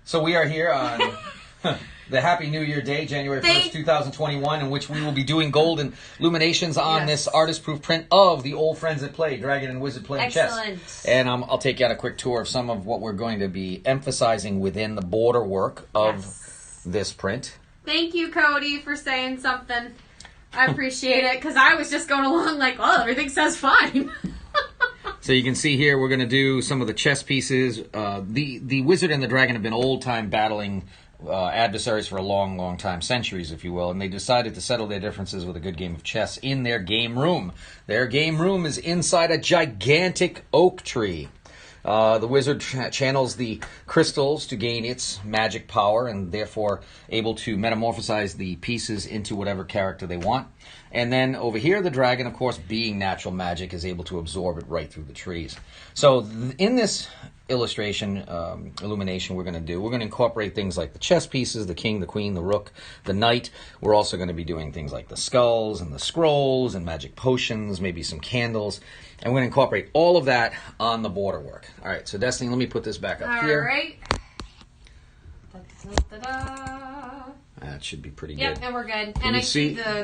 So we are here on the Happy New Year Day, January 1st, 2021, in which we will be doing golden illuminations on this artist-proof print of the old friends at play, Dragon and Wizard playing chess. And I'll take you on a quick tour of some of what we're going to be emphasizing within the border work of this print. Thank you, Cody, for saying something. I appreciate it, because I was just going along like, well, everything says fine. So you can see here we're going to do some of the chess pieces. The Wizard and the Dragon have been old-time battling adversaries for a long, long time, centuries, if you will, and they decided to settle their differences with a good game of chess in their game room. Their game room is inside a gigantic oak tree. The Wizard channels the crystals to gain its magic power and therefore able to metamorphosize the pieces into whatever character they want. And then over here, the Dragon, of course, being natural magic, is able to absorb it right through the trees. So in this illustration, illumination we're going to incorporate things like the chess pieces, the king, the queen, the rook, the knight. We're also going to be doing things like the skulls and the scrolls and magic potions, maybe some candles. And we're going to incorporate all of that on the border work. All right, so Destiny, let me put this back up here. All right. That should be pretty good. Yep, and we're good.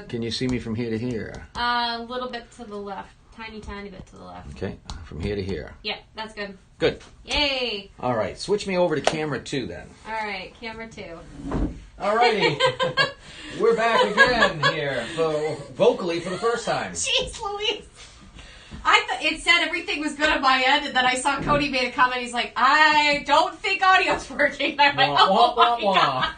Can you see me from here to here? A little bit to the left. Tiny bit to the left. Okay, from here to here. Yep, that's good. Good. Yay! All right, switch me over to camera 2 then. All right, camera 2. All righty. We're back again here, vocally for the first time. Jeez Louise. I thought it said everything was good on my end, and then I saw Cody made a comment. He's like, I don't think audio's working. I'm like, oh my God.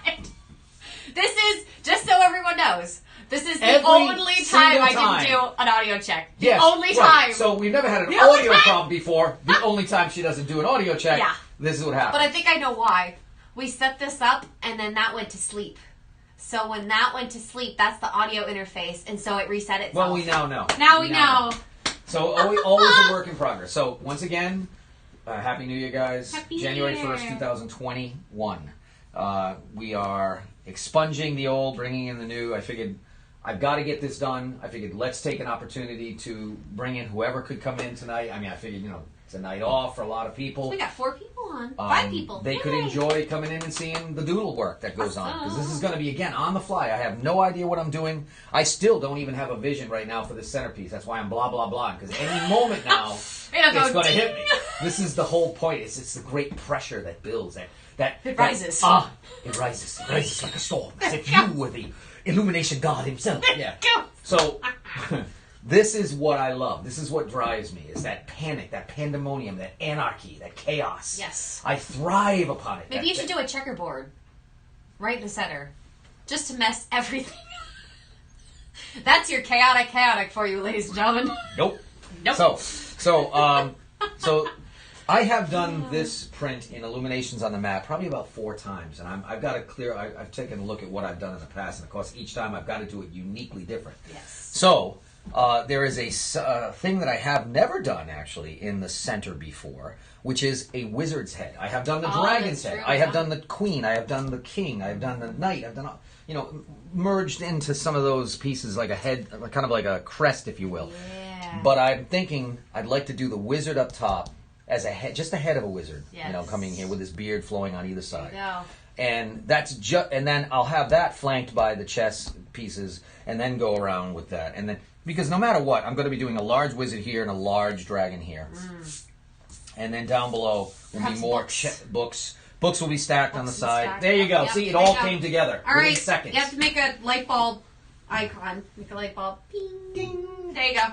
This is, just so everyone knows, this is the only time I didn't do an audio check. The only time. So we've never had an audio problem before. The only time she doesn't do an audio check, this is what happens. But I think I know why. We set this up, and then that went to sleep. So when that went to sleep, that's the audio interface, and so it reset itself. Well, we now know. Now we know. So always a work in progress. So once again, Happy New Year, guys. Happy January New Year. 1st, 2021. We are expunging the old, bringing in the new. I figured I've got to get this done. I figured let's take an opportunity to bring in whoever could come in tonight. I mean, I figured, it's a night off for a lot of people. So we got 4 people on. 5 people. They could enjoy coming in and seeing the doodle work that goes on. Because this is going to be, again, on the fly. I have no idea what I'm doing. I still don't even have a vision right now for this centerpiece. That's why I'm blah, blah, blah. Because any moment now, it's going to hit me. This is the whole point. It's the great pressure that builds. It rises. It rises. It rises like a storm. As if you were the illumination god himself. Yeah. So, this is what I love. This is what drives me, is that panic, that pandemonium, that anarchy, that chaos. Yes. I thrive upon it. Maybe you should do a checkerboard right in the center, just to mess everything. That's your chaotic for you, ladies and gentlemen. Nope. So I have done this print in illuminations on the map probably about 4 times, and I've got I've taken a look at what I've done in the past, and of course each time I've got to do it uniquely different. Yes. So there is a thing that I have never done actually in the center before, which is a wizard's head. I have done the dragon's head. I have done the queen. I have done the king. I have done the knight. I've done merged into some of those pieces like a head, kind of like a crest, if you will. Yeah. But I'm thinking I'd like to do the wizard up top as a head, just a head of a wizard, coming here with his beard flowing on either side. There you go. And and then I'll have that flanked by the chess pieces, and then go around with that. And then, because no matter what, I'm going to be doing a large wizard here and a large dragon here. And then down below will be more books. Books will be stacked on the side. There you go. Yep, see, it all came together within seconds. You have to make a light bulb icon. Make a light bulb. Ding. Ding. There you go.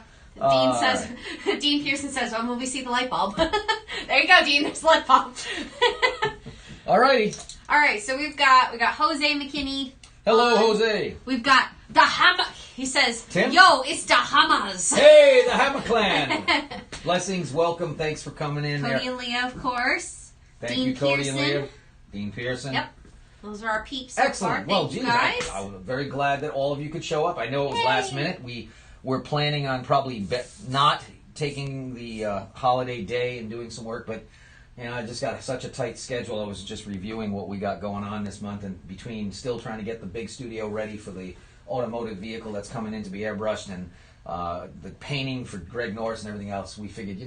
Dean Pearson says, when will we see the light bulb? There you go, Dean. There's the light bulb. Alrighty. All right, so we got Jose McKinney. Hello, Jose. We've got the Hammer. He says, Tim? Yo, it's the Hammers. Hey, the Hammer Clan. Blessings, welcome. Thanks for coming in. Cody and Leah, of course. Thank Dean you, Cody Pearson. and Leah. Dean Pearson. Yep. Those are our peeps. Excellent. So far. Well, Thank you geez, guys. I'm very glad that all of you could show up. I know it was last minute. We were planning on probably not taking the holiday day and doing some work, but I just got such a tight schedule. I was just reviewing what we got going on this month, and between still trying to get the big studio ready for the automotive vehicle that's coming in to be airbrushed, and the painting for Greg Norris and everything else, we figured,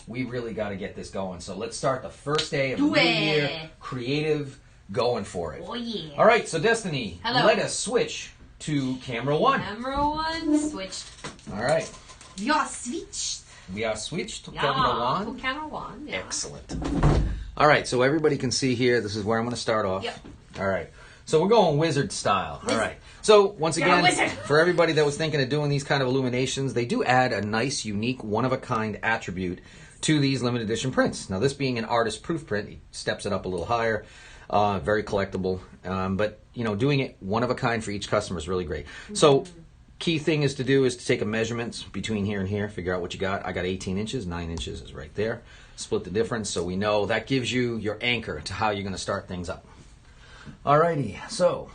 we really got to get this going. So let's start the first day of the new year, creative, going for it. Oh, yeah. All right, so Destiny, Hello. let us switch to camera one. Camera one switched. All right. Yeah, switched. We are switched to Yeah, camera one. to camera one. Yeah. Excellent. All right, so everybody can see here. This is where I'm going to start off. Yep. All right. So we're going wizard style. Wizard. All right. So once You're a again, wizard. for everybody that was thinking of doing these kind of illuminations, they do add a nice, unique, one-of-a-kind attribute to these limited edition prints. Now, this being an artist proof print, he steps it up a little higher. Very collectible. But, you know, doing it one-of-a-kind for each customer is really great. So key thing is to take a measurements between here and here, figure out what you got. I got 18 inches, 9 inches is right there. Split the difference so we know that gives you your anchor to how you're going to start things up. Alrighty, so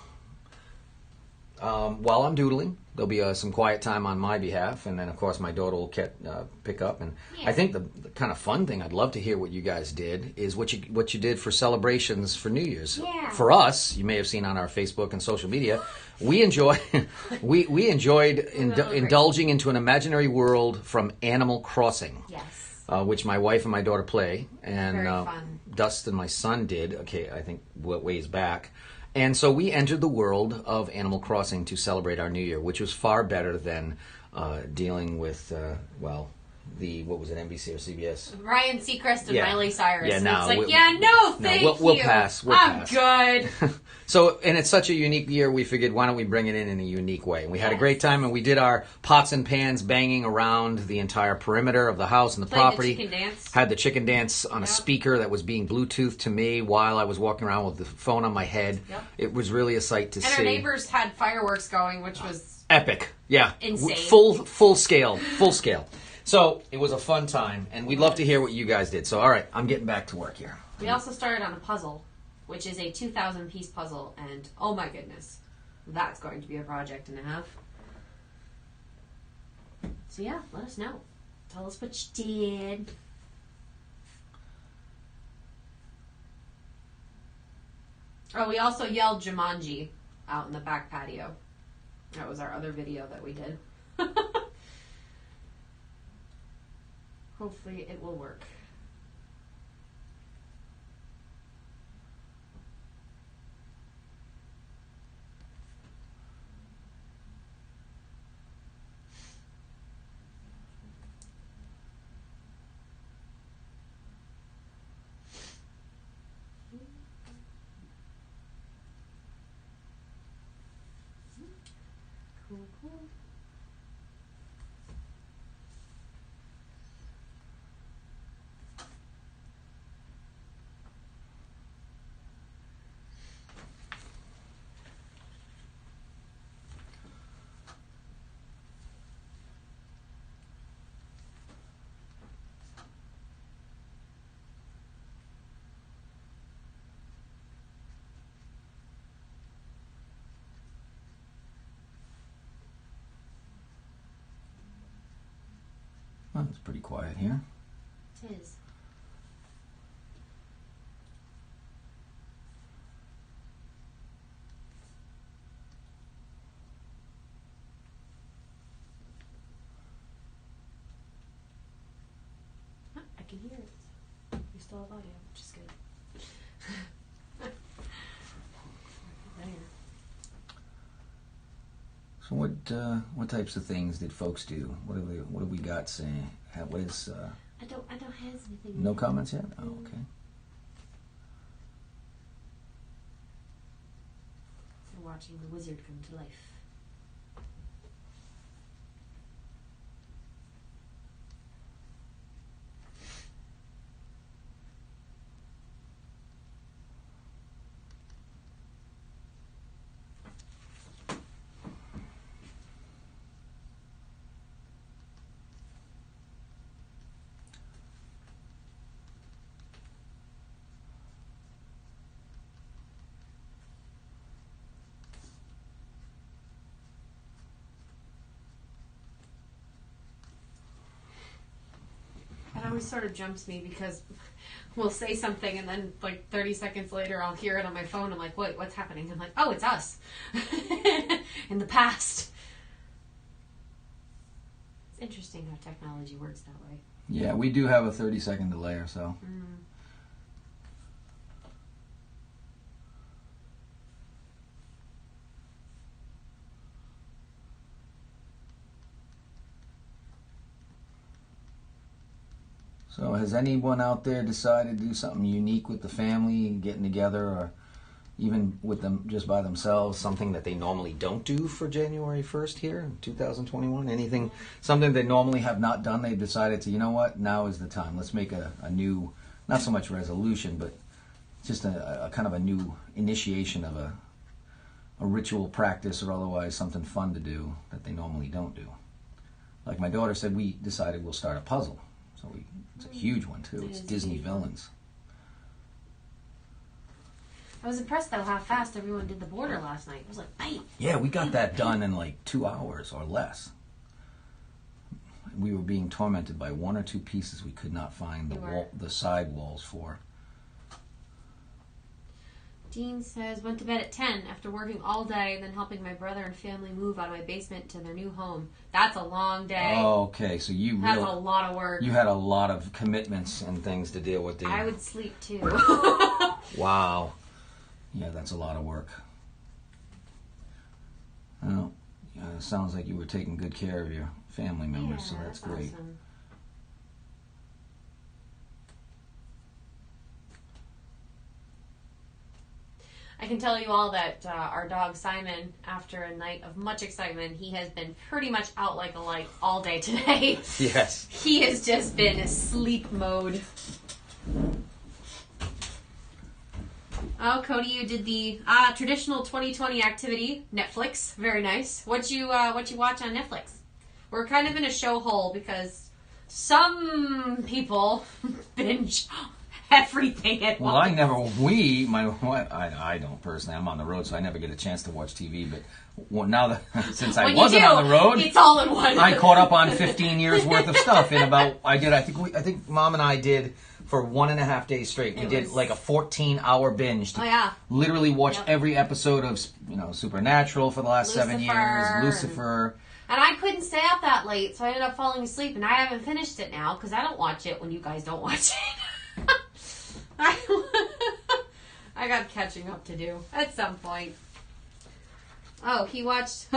while I'm doodling, there'll be some quiet time on my behalf, and then of course my daughter will pick up. And Yeah. I think the kind of fun thing, I'd love to hear what you guys did, is what you did for celebrations for New Year's. Yeah. For us, you may have seen on our Facebook and social media, we enjoyed indulging into an imaginary world from Animal Crossing. Yes. Which my wife and my daughter play, and Very fun. Dustin, my son, did. Okay, I think ways back, and so we entered the world of Animal Crossing to celebrate our New Year, which was far better than dealing with what was it, NBC or CBS? Ryan Seacrest and Yeah. Miley Cyrus. Yeah, and no, it's like, no, thank we'll you. pass. I'm good. So, and it's such a unique year, we figured, why don't we bring it in a unique way? And we had a Yes. great time, and we did our pots and pans banging around the entire perimeter of the house and the Played property. the chicken dance. Had the chicken dance on a Yep. speaker that was being Bluetoothed to me while I was walking around with the phone on my head. Yep. It was really a sight to And see. our neighbors had fireworks going, which was Epic. Yeah. Insane. Full scale. So, it was a fun time, and we'd love to hear what you guys did. So, all right, I'm getting back to work here. We also started on a puzzle, which is a 2,000 piece puzzle, and oh my goodness, that's going to be a project and a half. So yeah, let us know. Tell us what you did. Oh, we also yelled Jumanji out in the back patio. That was our other video that we did. Hopefully it will work. Cool, cool. Well, it's pretty quiet here. It is. Huh, I can hear it. We still have audio, which is good. There. So what types of things did folks do? What have we got saying? What is I don't have anything. no comments yet? Oh, okay. We're watching the wizard come to life. It always sort of jumps me because we'll say something and then like 30 seconds later I'll hear it on my phone. I'm like, wait, what's happening? I'm like, oh, it's us. In the past. It's interesting how technology works that way. Yeah, we do have a 30-second delay or so. So has anyone out there decided to do something unique with the family, getting together, or even with them just by themselves, something that they normally don't do for January 1st here in 2021? Anything, something they normally have not done, they've decided to, you know what, now is the time. Let's make a new, not so much resolution, but just a kind of a new initiation of a ritual practice or otherwise something fun to do that they normally don't do. Like my daughter said, we decided we'll start a puzzle. So it's a huge one too. It's Disney villains. I was impressed though how fast everyone did the border last night. It was like, bam. Yeah, we got that done in like 2 hours or less. We were being tormented by 1 or 2 pieces we could not find the side walls for. Dean says, went to bed at 10 after working all day and then helping my brother and family move out of my basement to their new home. That's a long day. Oh, okay. So That's a lot of work. You had a lot of commitments and things to deal with. I would sleep too. Wow. Yeah, that's a lot of work. Well, it sounds like you were taking good care of your family members, so that's great. Awesome. I can tell you all that our dog Simon, after a night of much excitement, he has been pretty much out like a light all day today. Yes. He has just been in sleep mode. Oh, Cody, you did the traditional 2020 activity, Netflix. Very nice. What you watch on Netflix? We're kind of in a show hole because some people binge everything at once. Well, I don't personally. I'm on the road, so I never get a chance to watch TV. But now that since I wasn't on the road, it's all in one. I caught up on 15 years worth of stuff in about. I think Mom and I did for 1.5 days straight. We did like a 14-hour binge to literally watch every episode of Supernatural for the last 7 years. Lucifer. And I couldn't stay up that late, so I ended up falling asleep. And I haven't finished it now because I don't watch it when you guys don't watch it. I got catching up to do at some point. Oh, he watched...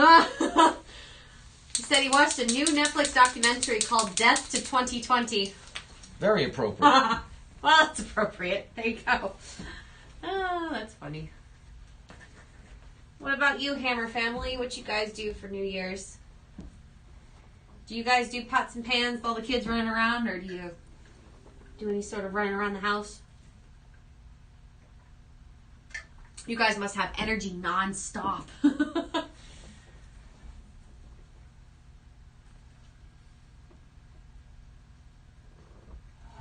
He said he watched a new Netflix documentary called Death to 2020. Very appropriate. Well, that's appropriate. There you go. Oh, that's funny. What about you, Hammer family? What you guys do for New Year's? Do you guys do pots and pans with all the kids running around, or do you do any sort of running around the house? You guys must have energy non-stop.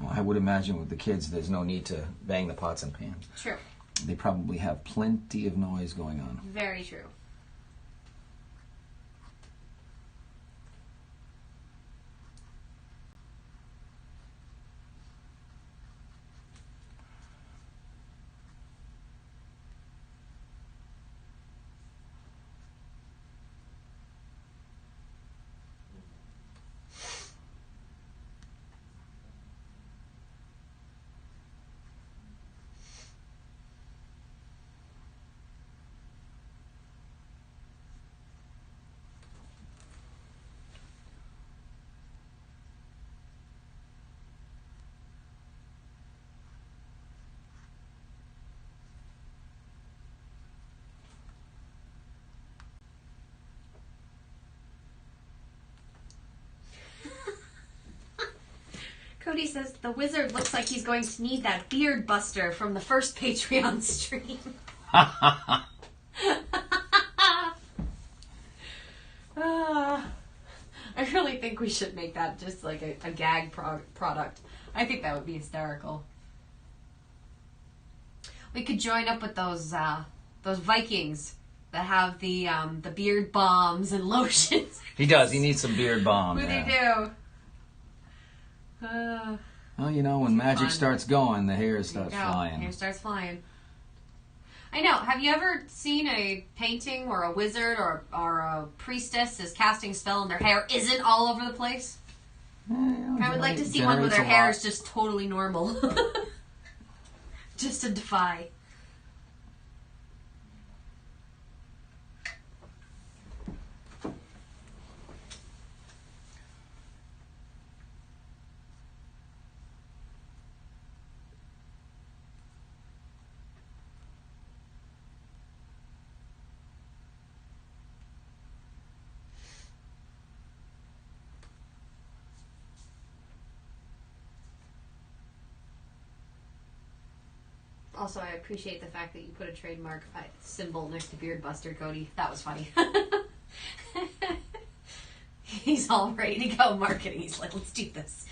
Well, I would imagine with the kids, there's no need to bang the pots and pans. True. They probably have plenty of noise going on. Very true. Cody says the wizard looks like he's going to need that beard buster from the first Patreon stream. I really think we should make that just like a gag product. I think that would be hysterical. We could join up with those Vikings that have the beard balms and lotions. He does. He needs some beard balm. What do they do? Well, when magic starts going, the hair starts flying. Hair starts flying. I know. Have you ever seen a painting where a wizard or a priestess is casting a spell and their hair isn't all over the place? I would like to see one where their hair is just totally normal. Just to defy. Also, I appreciate the fact that you put a trademark symbol next to Beard Buster, Cody. That was funny. He's all ready to go marketing. He's like, let's do this.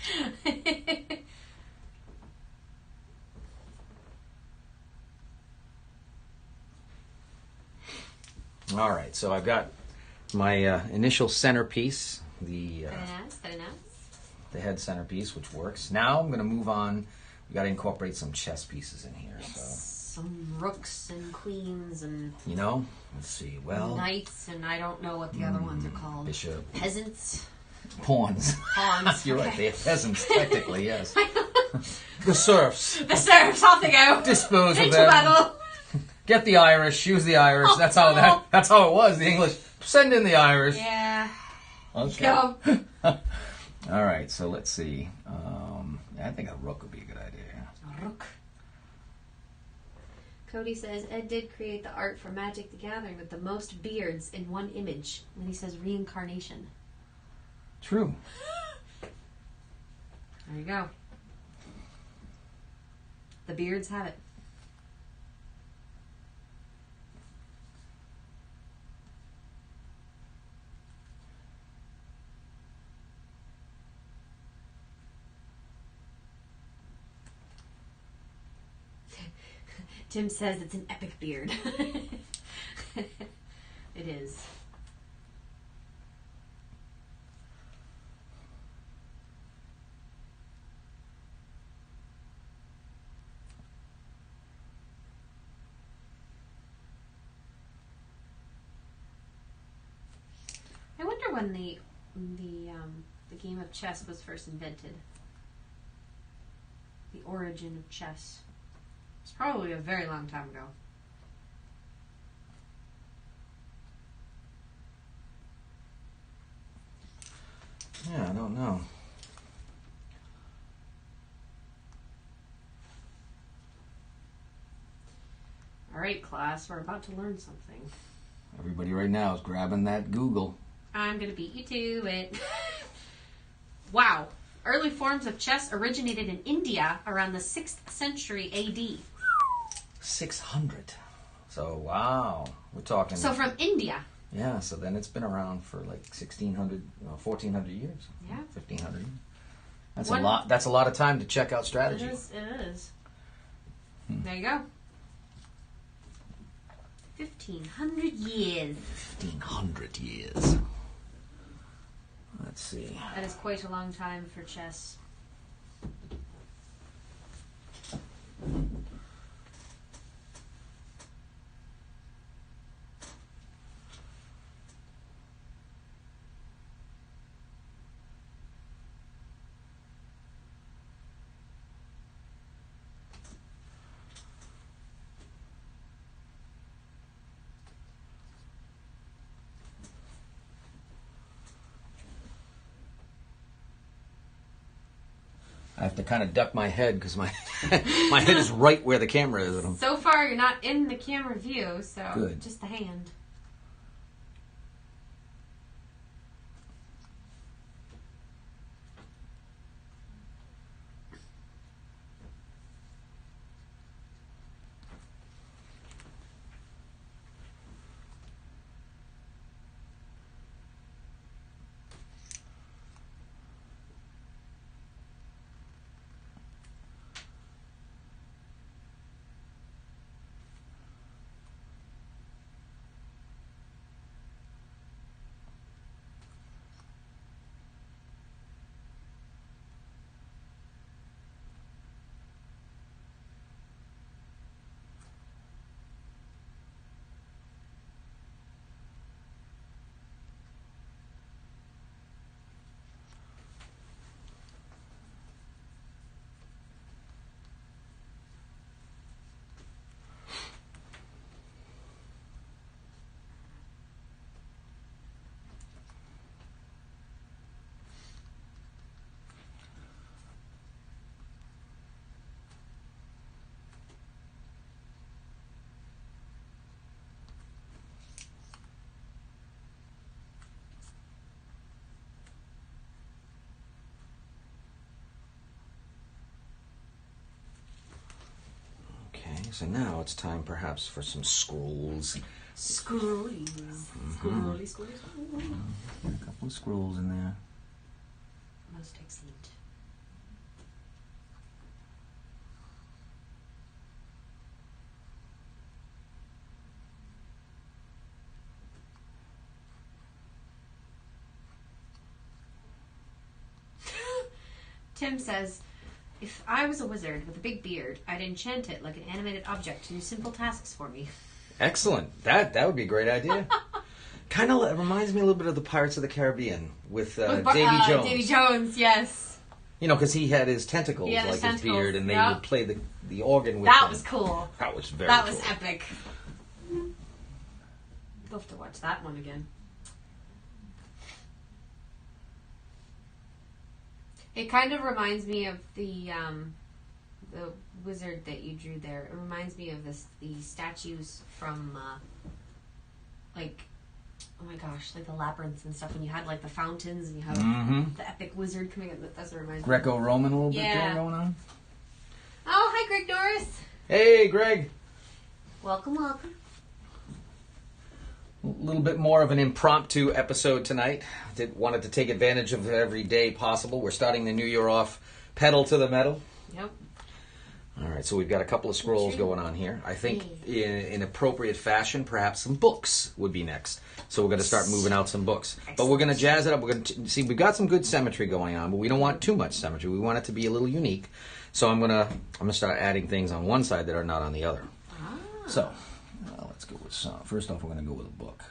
All right, so I've got my initial centerpiece, the the head centerpiece, which works. Now I'm going to move on. We got to incorporate some chess pieces in here. Yes, so some rooks and queens and let's see. Well, knights and I don't know what the other ones are called. Bishop, peasants, pawns. Pawns. You're right. They're peasants, technically. Yes. The serfs. The serfs. Off they go. Dispose of Into them. battle. Get the Irish. Use the Irish. That's how it was. The English send in the Irish. Yeah. Okay. Go. All right. So let's see. I think a rook would be a good idea. A rook. Cody says Ed did create the art for Magic the Gathering with the most beards in one image. And he says reincarnation. True. There you go. The beards have it. Tim says it's an epic beard. It is. I wonder when the game of chess was first invented. The origin of chess. It's probably a very long time ago. Yeah, I don't know. All right, class, we're about to learn something. Everybody right now is grabbing that Google. I'm going to beat you to it. Wow. Early forms of chess originated in India around the 6th century AD. 600. So, wow. We're talking... So from India. Yeah, so then it's been around for like 1,600, 1,400 years. Yeah. 1,500 years. That's a lot. That's a lot of time to check out strategy. It is. There you go. 1,500 years. 1,500 years. Let's see. That is quite a long time for chess. I have to kind of duck my head because my my head is right where the camera is. So far, you're not in the camera view, so good. Just the hand. So now it's time perhaps for some scrolls. Scrollies. Scrolly, scrolly, scrolly. A couple of scrolls in there. Most excellent. Tim says, if I was a wizard with a big beard, I'd enchant it like an animated object to do simple tasks for me. Excellent. That would be a great idea. Kind of reminds me a little bit of the Pirates of the Caribbean with Davy Jones. Davy Jones, yes. You know, because he had his tentacles his beard, and they would play the organ with him. That was cool. That was very That cool. was epic. We'll have to watch that one again. It kind of reminds me of the wizard that you drew there. It reminds me of the statues from like, oh my gosh, like the labyrinths and stuff. When you had like the fountains and you have the epic wizard coming up. That's what it reminds me. Greco-Roman a little bit there going on. Oh, hi, Greg Norris. Hey, Greg. Welcome, welcome. A little bit more of an impromptu episode tonight. Wanted to take advantage of every day possible. We're starting the new year off pedal to the metal. Yep. All right, so we've got a couple of scrolls going on here. I think in appropriate fashion, perhaps some books would be next. So we're going to start moving out some books. Excellent. But we're going to jazz it up. We're going to see, we've got some good symmetry going on, but we don't want too much symmetry. We want it to be a little unique. So I'm going to start adding things on one side that are not on the other. Ah. So let's go with some. First off, we're going to go with a book.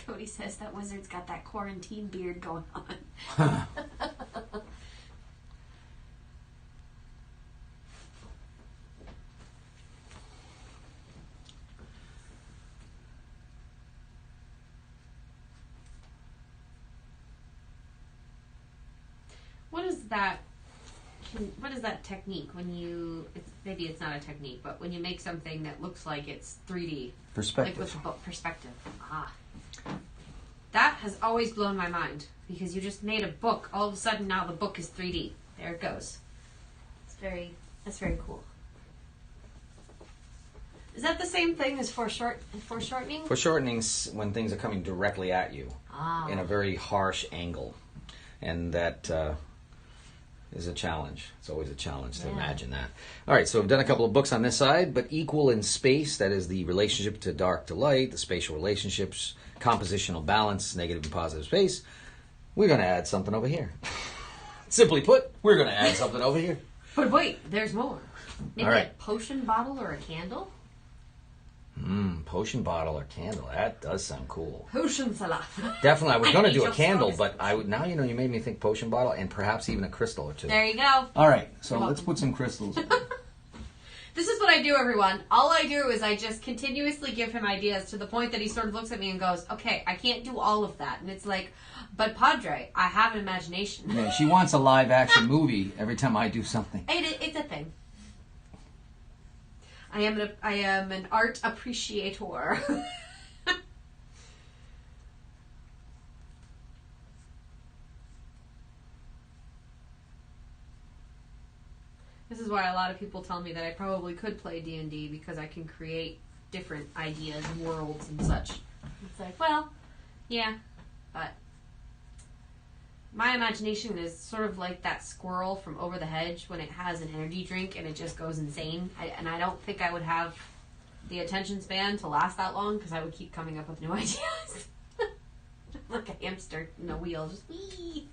Cody says that wizard's got that quarantine beard going on. What is that? What is that technique when you? Maybe it's not a technique, but when you make something that looks like it's 3D, Perspective. like with the perspective. That has always blown my mind because you just made a book. All of a sudden, now the book is 3D. There it goes. That's very cool. Is that the same thing as foreshortening? Foreshortening's when things are coming directly at you in a very harsh angle, and that is a challenge. It's always a challenge to imagine that. All right, so we've done a couple of books on this side, but equal in space. That is the relationship to dark to light, the spatial relationships, compositional balance, negative and positive space. We're going to add something over here. Simply put, we're going to add something over here. But wait, there's more. Maybe All right. a potion bottle or a candle? Potion bottle or candle. That does sound cool. Potion salad. Definitely. I was going to do a candle, strongest. but now you made me think potion bottle and perhaps even a crystal or two. There you go. All right, so You're let's welcome. put some crystals in. This is what I do, everyone. All I do is I just continuously give him ideas to the point that he sort of looks at me and goes, okay, I can't do all of that. And it's like, but Padre, I have an imagination. Yeah, she wants a live action movie every time I do something. It's a thing. I am an art appreciator. This is why a lot of people tell me that I probably could play D&D because I can create different ideas, worlds, and such. It's like, well, yeah, but my imagination is sort of like that squirrel from Over the Hedge when it has an energy drink and it just goes insane. And I don't think I would have the attention span to last that long because I would keep coming up with new ideas. Like a hamster in a wheel, just wee.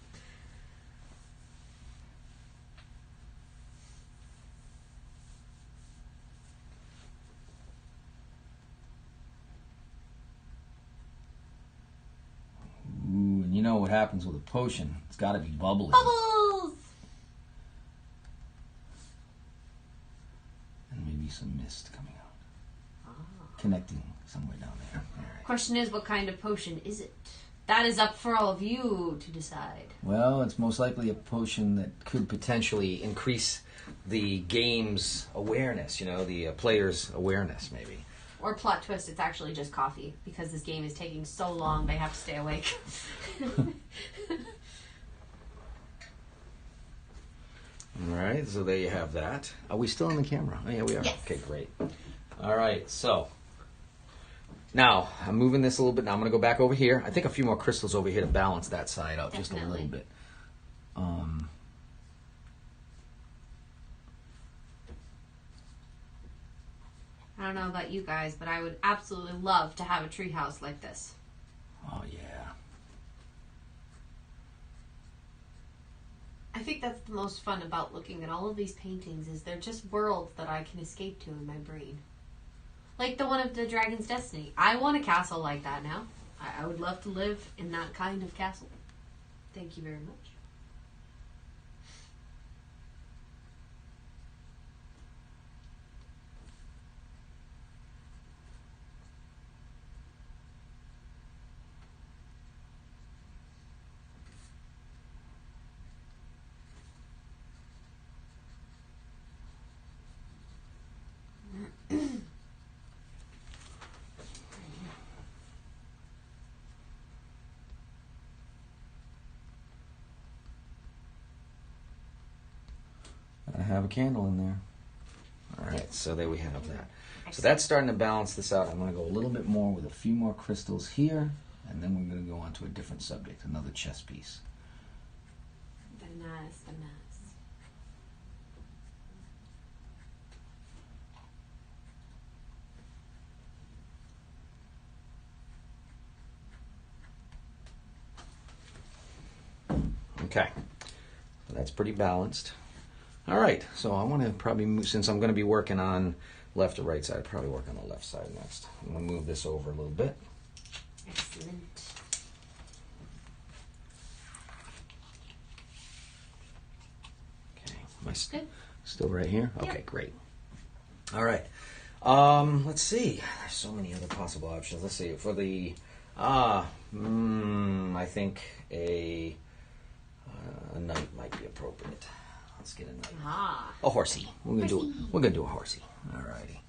Ooh, and you know what happens with a potion? It's got to be bubbly. Bubbles! be some mist coming out. Connecting somewhere down there. All right. Question is, what kind of potion is it? That is up for all of you to decide. Well, it's most likely a potion that could potentially increase the game's awareness, the player's awareness, maybe. Or plot twist, it's actually just coffee, because this game is taking so long they have to stay awake. All right, so there you have that. Are we still on the camera? Oh, yeah, we are. Yes. Okay, great. All right, so now I'm moving this a little bit. Now I'm going to go back over here. I think a few more crystals over here to balance that side up just a little bit. I don't know about you guys, but I would absolutely love to have a treehouse like this. Oh, yeah. I think that's the most fun about looking at all of these paintings is they're just worlds that I can escape to in my brain. Like the one of the Dragon's Destiny. I want a castle like that now. I would love to live in that kind of castle. Thank you very much. I have a candle in there. All right, so there we have that. So that's starting to balance this out. I'm going to go a little bit more with a few more crystals here, and then we're going to go on to a different subject, another chess piece. Very nice, very nice. Okay, so that's pretty balanced. All right, so I want to probably move, since I'm going to be working on left or right side, probably work on the left side next. I'm going to move this over a little bit. Excellent. Okay, am I Good. still right here? Yeah. Okay, great. All right, let's see. There's so many other possible options. Let's see, for the, I think a knight might be appropriate. Let's get a knight. Ah. A horsey. We're gonna do a horsey. All righty.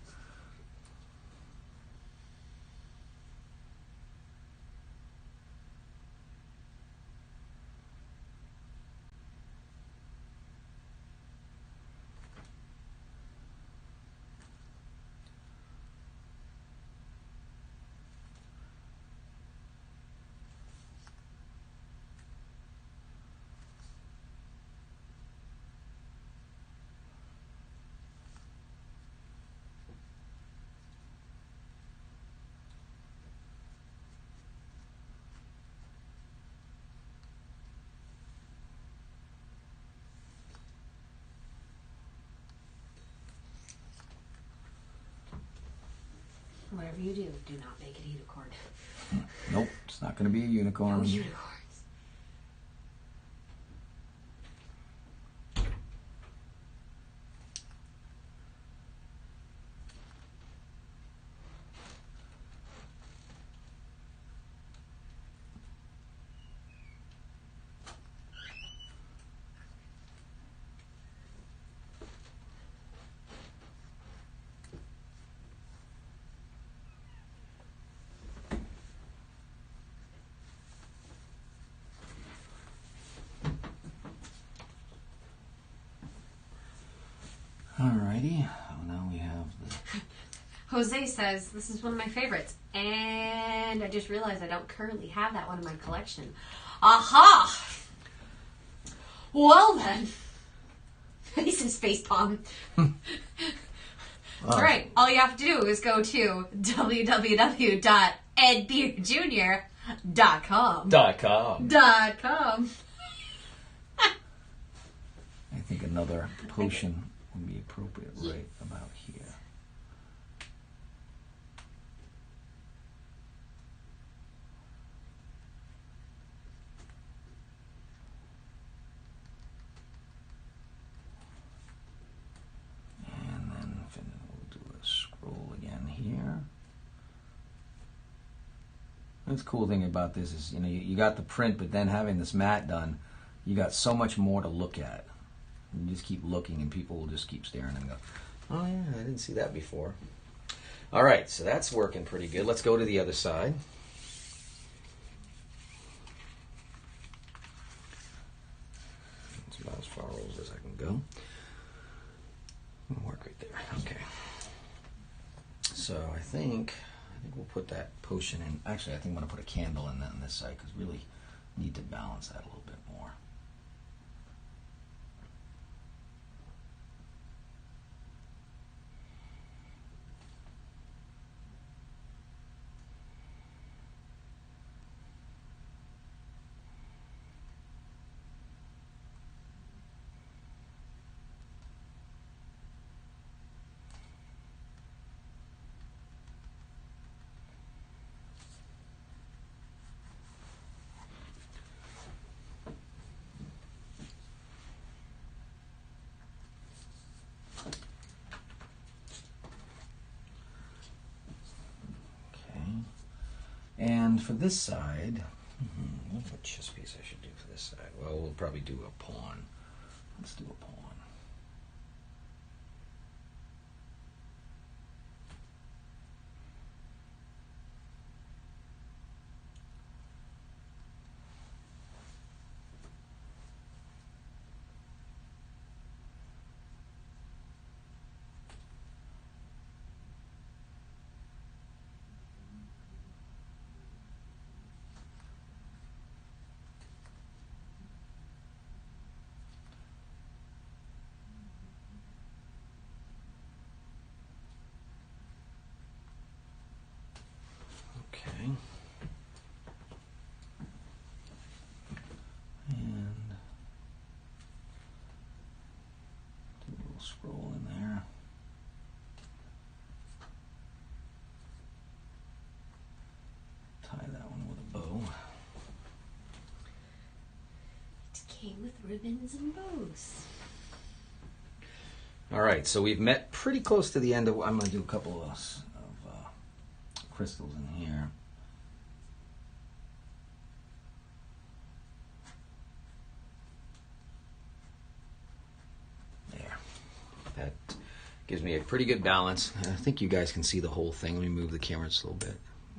Whatever you do, do not make it a unicorn. Nope, it's not gonna be a unicorn. No unicorns. Alrighty, well, now we have the... Jose says, this is one of my favorites. And I just realized I don't currently have that one in my collection. Aha! Well then. He says facepalm. That's right. All you have to do is go to www.edbeerjr.com. .com. .com. I think another potion would be appropriate right about here. And then we'll That's the cool thing about this is, you know, you got the print, but then having this mat done, you got so much more to look at. You just keep looking, and people will just keep staring and go, oh yeah, I didn't see that before. All right, so that's working pretty good. Let's go to the other side. That's about as far over as I can go. It'll work right there. Okay. So I think we'll put that potion in. Actually, I think I'm going to put a candle in that on this side because we really need to balance that a little bit more. And for this side, what chess piece I should do for this side? Well, we'll probably do a pawn. Let's do a pawn. Okay. And do a little scroll in there. Tie that one with a bow. It came with ribbons and bows. All right, so we've met pretty close to the end of. I'm going to do a couple of crystals in here. There. That gives me a pretty good balance. I think you guys can see the whole thing. Let me move the camera just a little bit.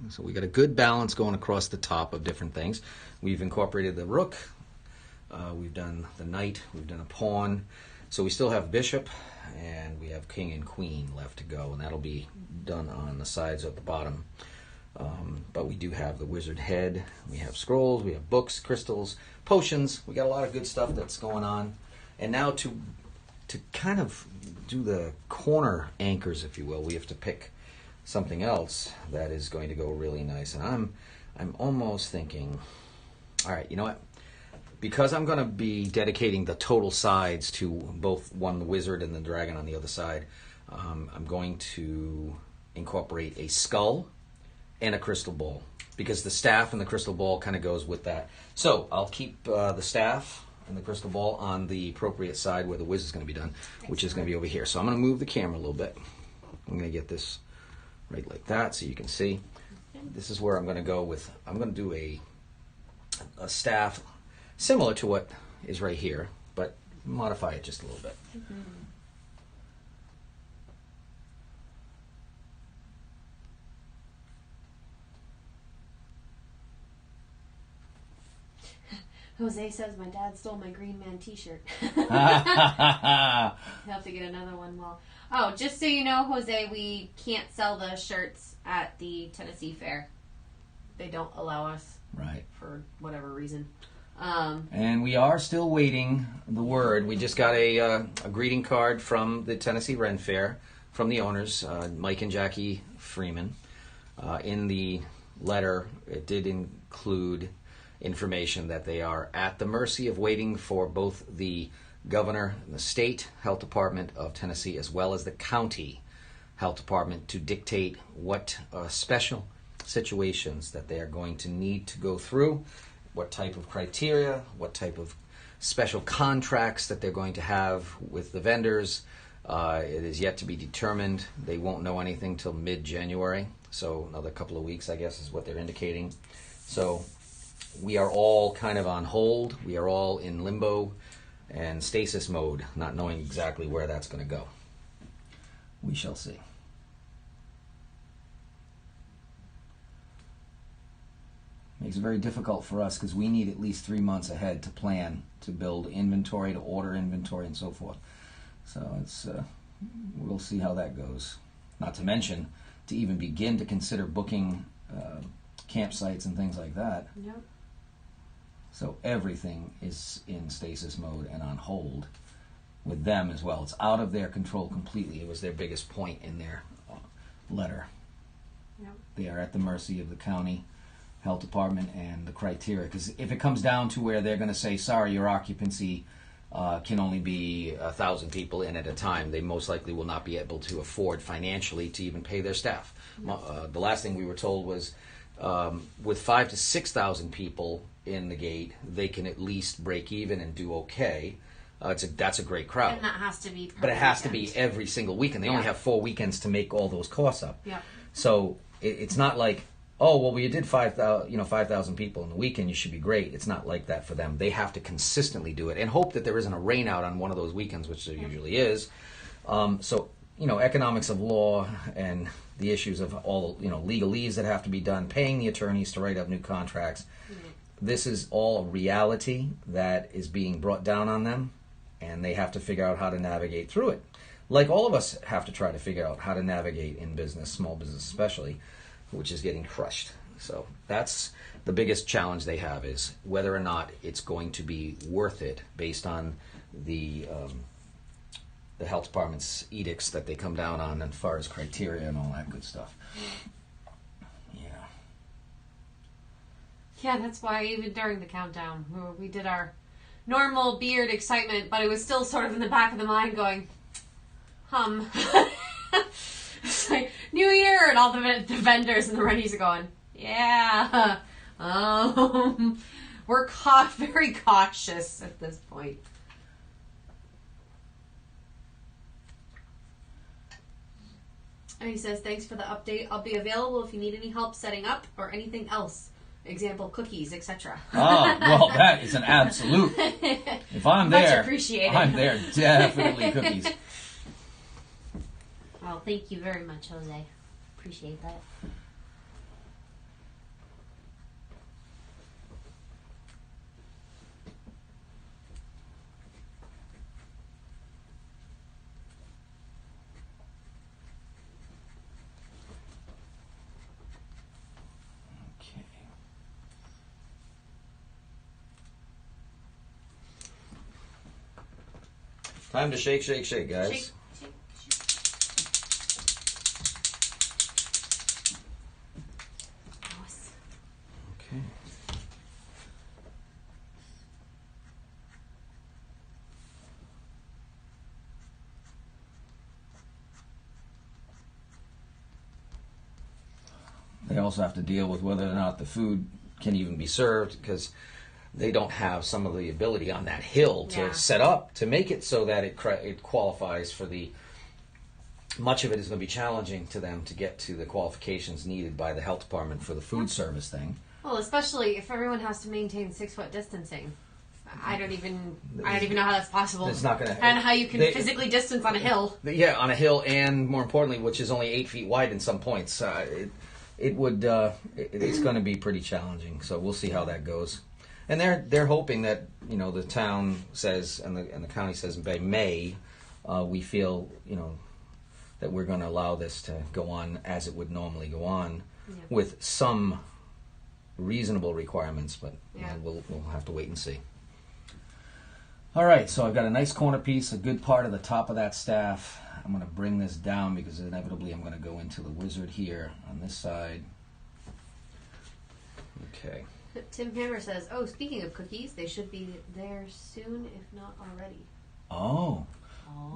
So we got a good balance going across the top of different things. We've incorporated the rook. We've done the knight. We've done a pawn. So we still have bishop, and we have king and queen left to go, and that'll be done on the sides at the bottom. But we do have the wizard head. We have scrolls. We have books, crystals, potions. We got a lot of good stuff that's going on. And now to kind of do the corner anchors, if you will, we have to pick something else that is going to go really nice. And I'm almost thinking, all right, you know what? Because I'm going to be dedicating the total sides to both the wizard and the dragon on the other side, I'm going to incorporate a skull and a crystal ball, because the staff and the crystal ball kind of goes with that. So I'll keep the staff and the crystal ball on the appropriate side where the wizard's going to be done, which is going to be over here. So I'm going to move the camera a little bit. I'm going to get this right like that so you can see. This is where I'm going to go with, I'm going to do a staff similar to what is right here, but modify it just a little bit. Mm-hmm. Jose says my dad stole my Green Man t-shirt. He'll have to get another one. Well, oh, just so you know, Jose, we can't sell the shirts at the Tennessee Fair. They don't allow us. Right. For whatever reason. And we are still waiting the word. We just got a greeting card from the Tennessee Ren Fair from the owners, Mike and Jackie Freeman. In the letter, it did include information that they are at the mercy of waiting for both the governor and the state health department of Tennessee as well as the county health department to dictate what special situations that they are going to need to go through, what type of criteria, what type of special contracts that they're going to have with the vendors, It is yet to be determined. They won't know anything till mid-January, so another couple of weeks, I guess, is what they're indicating. So we are all kind of on hold. We are all in limbo and stasis mode, not knowing exactly where that's going to go. We shall see. Makes it very difficult for us because we need at least 3 months ahead to plan, to build inventory, to order inventory, and so forth. So it's we'll see how that goes. Not to mention, to even begin to consider booking campsites and things like that. Yep. So everything is in stasis mode and on hold with them as well. It's out of their control completely. It was their biggest point in their letter. Yep. They are at the mercy of the county health department and the criteria. Because if it comes down to where they're going to say, sorry, your occupancy can only be 1,000 people in at a time, they most likely will not be able to afford financially to even pay their staff. The last thing we were told was with 5,000 to 6,000 people in the gate, they can at least break even and do okay. That's a great crowd. And that has to be but it has to be every single weekend. They only have 4 weekends to make all those costs up. Yeah. So it's not like, oh, well, you did 5,000 people in the weekend, you should be great. It's not like that for them. They have to consistently do it and hope that there isn't a rain out on one of those weekends, which there usually is. So, economics of law and the issues of all, legalese that have to be done, paying the attorneys to write up new contracts. This is all reality that is being brought down on them, and they have to figure out how to navigate through it. Like all of us have to try to figure out how to navigate in business, small business especially, which is getting crushed. So that's the biggest challenge they have, is whether or not it's going to be worth it based on the health department's edicts that they come down on as far as criteria and all that good stuff. Yeah. Yeah, that's why even during the countdown, we did our normal beard excitement, but it was still sort of in the back of the mind going, It's like, New Year, and all the vendors and the readies are going, yeah, we're very cautious at this point. And he says, thanks for the update. I'll be available if you need any help setting up or anything else. Example, cookies, etc. Oh, well, that is an absolute. If I'm Much there, appreciated. I'm there. Definitely cookies. Well, thank you very much, Jose. Appreciate that. Okay. Time to shake, shake, shake, guys. Shake. Okay. They also have to deal with whether or not the food can even be served, because they don't have some of the ability on that hill to set up to make it so that it qualifies for the. Much of it is going to be challenging to them to get to the qualifications needed by the health department for the food service thing. Well, especially if everyone has to maintain 6-foot distancing. I don't even know how that's possible. It's not going to. And how you can physically distance on a hill. Yeah, on a hill, and more importantly, which is only 8 feet wide in some points. It's going to be pretty challenging. So we'll see how that goes. And they're hoping that the town says and the county says by May, we feel that we're going to allow this to go on as it would normally go on, with some reasonable requirements, but we'll have to wait and see. All right, so I've got a nice corner piece, a good part of the top of that staff. I'm going to bring this down because inevitably I'm going to go into the wizard here on this side. Okay. Tim Hammer says, oh, speaking of cookies, they should be there soon, if not already. Oh.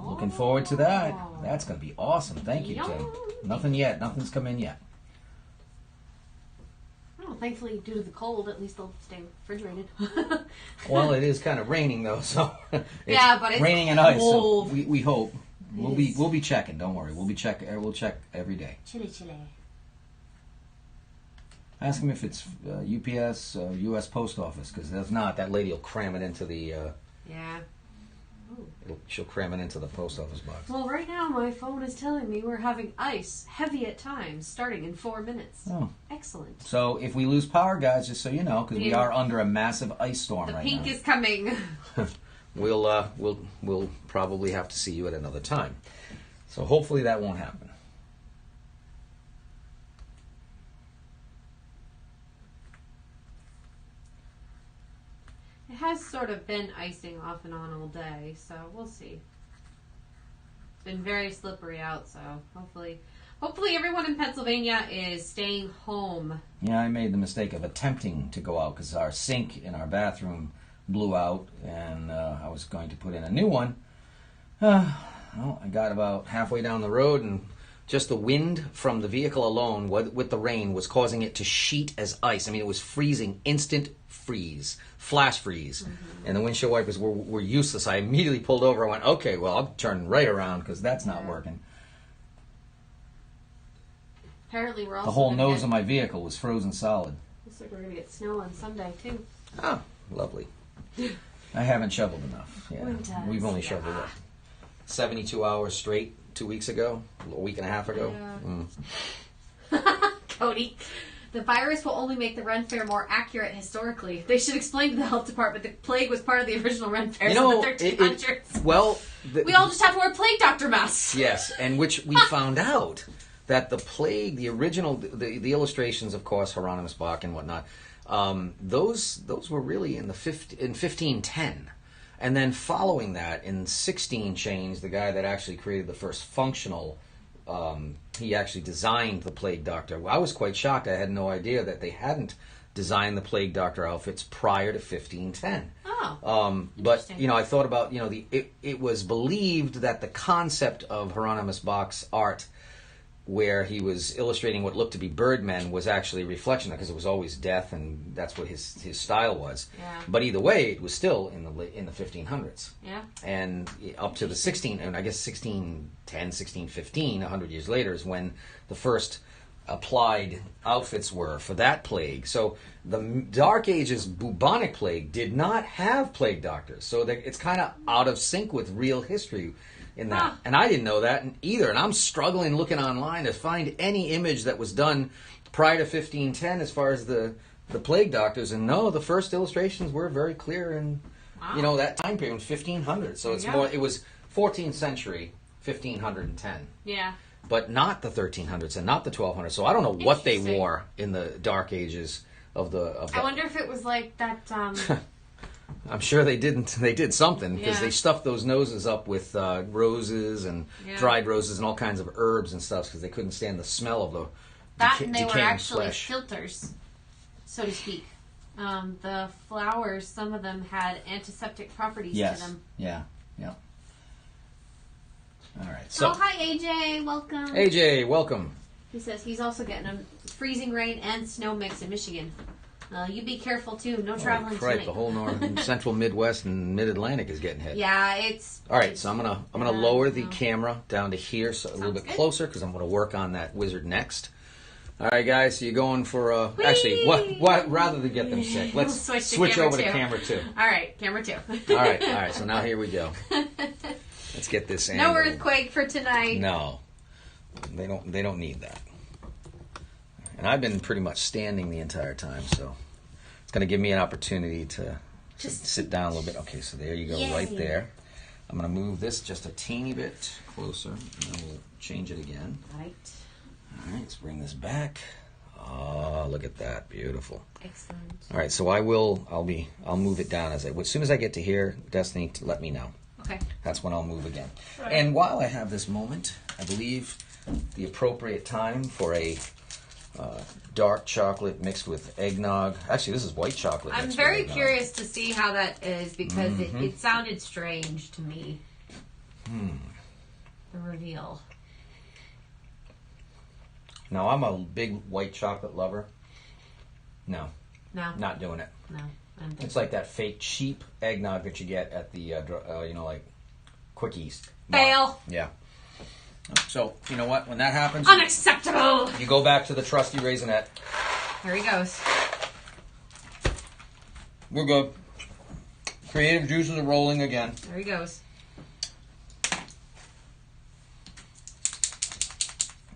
Looking forward to that. That's going to be awesome. Thank you, Tim. Nothing yet. Nothing's come in yet. Well, thankfully, due to the cold, at least they'll stay refrigerated. Well, it is kind of raining, though, so yeah, but it's raining cold. and ice, so we hope. We'll be checking. Don't worry. We'll check every day. Chile. Ask him if it's UPS, U.S. Post Office, because if not, that lady will cram it into the. Yeah. She'll cram it into the post office box. Well, right now my phone is telling me we're having ice, heavy at times, starting in 4 minutes. Oh. Excellent. So if we lose power, guys, just so you know, because we are under a massive ice storm right now. The pink is coming. We'll probably have to see you at another time. So hopefully that won't happen. It has sort of been icing off and on all day, so we'll see. It's been very slippery out, so hopefully everyone in Pennsylvania is staying home. Yeah, I made the mistake of attempting to go out because our sink in our bathroom blew out, and I was going to put in a new one. Well, I got about halfway down the road, and just the wind from the vehicle alone with the rain was causing it to sheet as ice. I mean, it was freezing, instant freeze, flash freeze. And the windshield wipers were useless. I immediately pulled over. I went, okay, well, I'll turn right around because that's not working. Apparently we're also the whole nose of my vehicle was frozen solid. Looks like we're going to get snow on Sunday, too. Oh, lovely. I haven't shoveled enough. Yeah. We've only shoveled it 72 hours straight 2 weeks ago, a week and a half ago. Yeah. Cody, the virus will only make the Ren Fair more accurate historically. They should explain to the health department the plague was part of the original Ren Fairs in the 1300s. We all just have to wear plague doctor masks. Yes, and which we found out that the plague, the original, the illustrations, of course, Hieronymus Bach and whatnot, those were really in 1510. And then following that, in 16 change, the guy that actually created the first functional, he actually designed the plague doctor. I was quite shocked. I had no idea that they hadn't designed the plague doctor outfits prior to 1510. Oh, but, I thought about, it was believed that the concept of Hieronymus Bach's art, where he was illustrating what looked to be birdmen, was actually a reflection, because it was always death, and that's what his style was. Yeah. But either way, it was still in the 1500s. Yeah. And up to the 1610, 1615, 100 years later, is when the first applied outfits were for that plague. So the Dark Ages bubonic plague did not have plague doctors. So it's kind of out of sync with real history in that. And I didn't know that either. And I'm struggling looking online to find any image that was done prior to 1510 as far as the plague doctors. And no, the first illustrations were very clear in that time period, 1500. So it's more, it was 14th century, 1510. Yeah. But not the 1300s and not the 1200s. So I don't know what they wore in the Dark Ages of the. I wonder if it was like that. I'm sure they didn't. They did something, because they stuffed those noses up with roses and dried roses and all kinds of herbs and stuff, because they couldn't stand the smell of and they were actually flesh. Filters, so to speak. The flowers, some of them had antiseptic properties to them. Yeah. All right. So, hi AJ, welcome. AJ, welcome. He says he's also getting a freezing rain and snow mix in Michigan. You be careful too. No traveling tonight. The whole central Midwest and Mid-Atlantic is getting hit. Yeah, it's. All right, so I'm gonna lower the camera down to here, so a little bit closer, because I'm gonna work on that wizard next. All right, guys, so you're going for actually, what? Rather than get them sick, let's switch over to camera 2. All right, camera 2. All right. So now here we go. Let's get this angle. No earthquake for tonight. No, they don't need that. And I've been pretty much standing the entire time, so it's going to give me an opportunity to just sit down a little bit. Okay, so there you go, right there. I'm going to move this just a teeny bit closer, and then we'll change it again. Right. All right, let's bring this back. Oh, look at that, beautiful. Excellent. All right, so I'll move it down as soon as I get to here, Destiny, let me know. Okay. That's when I'll move again. Right. And while I have this moment, I believe the appropriate time for a dark chocolate mixed with eggnog. Actually, this is white chocolate. I'm very curious to see how that is, because it sounded strange to me. The reveal. Now, I'm a big white chocolate lover. No. Not doing it. No. It's like that fake cheap eggnog that you get at the, like Quickies. Fail. Yeah. So, you know what? When that happens, Unacceptable! you go back to the trusty raisinette. Here he goes. We're good. Creative juices are rolling again. There he goes.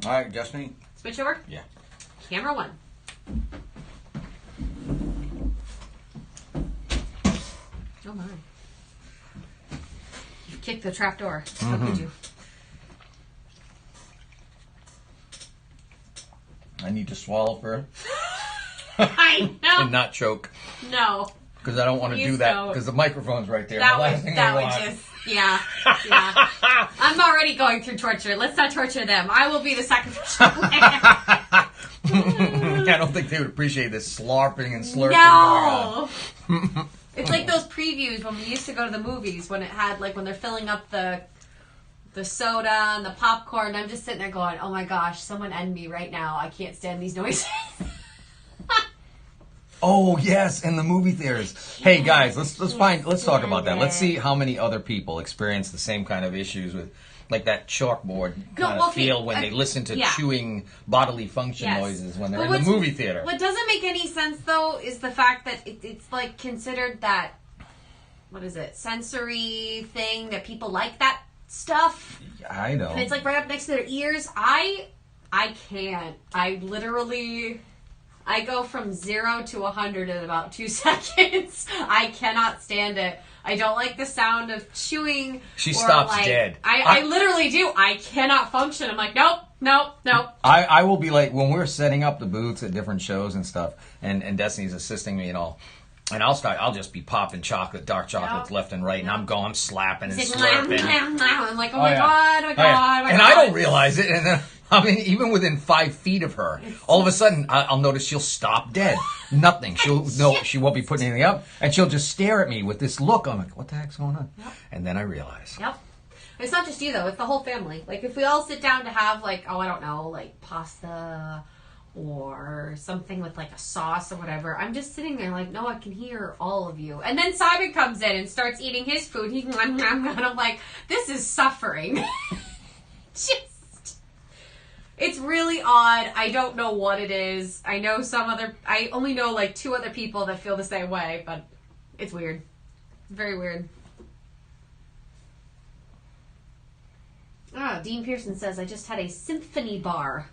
All right, Destiny. Switch over? Yeah. Camera 1. Oh my. You kicked the trap door. How could you? I need to swallow first I know. and not choke. No. Because I don't want to Please do that. don't. Because the microphone's right there. That The last would, thing that I would want. just, yeah. I'm already going through torture. Let's not torture them. I will be the sacrificial lamb. I don't think they would appreciate this slurping and slurping. No! It's like those previews when we used to go to the movies when it had, like, when they're filling up the soda and the popcorn. I'm just sitting there going, oh my gosh, someone end me right now. I can't stand these noises. Oh yes, in the movie theaters. Hey guys, let's talk about that. Let's see how many other people experience the same kind of issues with, like, that chalkboard kind of feel when they listen to chewing bodily function noises when they're in the movie theater. What doesn't make any sense though is the fact that it's like considered that, what is it, sensory thing that people like that stuff. I know. And it's like right up next to their ears. I can't. I go from 0 to 100 in about 2 seconds. I cannot stand it. I don't like the sound of chewing. She stops dead. I literally do. I cannot function. I'm like, nope. I will be like, when we're setting up the booths at different shows and stuff, and Destiny's assisting me and all, and I'll just be popping dark chocolates left and right, and I'm slapping and slurping. I'm like, oh my god. And I don't realize it, and then, I mean, even within 5 feet of her, all of a sudden, I'll notice she'll stop dead. Nothing. She won't be putting anything up, and she'll just stare at me with this look. I'm like, what the heck's going on? Yep. And then I realize. Yep. It's not just you, though. It's the whole family. Like, if we all sit down to have, like, oh, I don't know, like, pasta or something with, like, a sauce or whatever, I'm just sitting there like, no, I can hear all of you. And then Simon comes in and starts eating his food. And I'm like, this is suffering. It's really odd. I don't know what it is. I only know like 2 other people that feel the same way, but it's weird. Very weird. Dean Pearson says, I just had a symphony bar.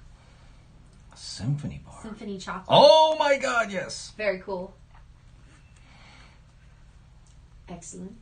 A symphony bar? Symphony chocolate. Oh my god, yes. Very cool. Excellent.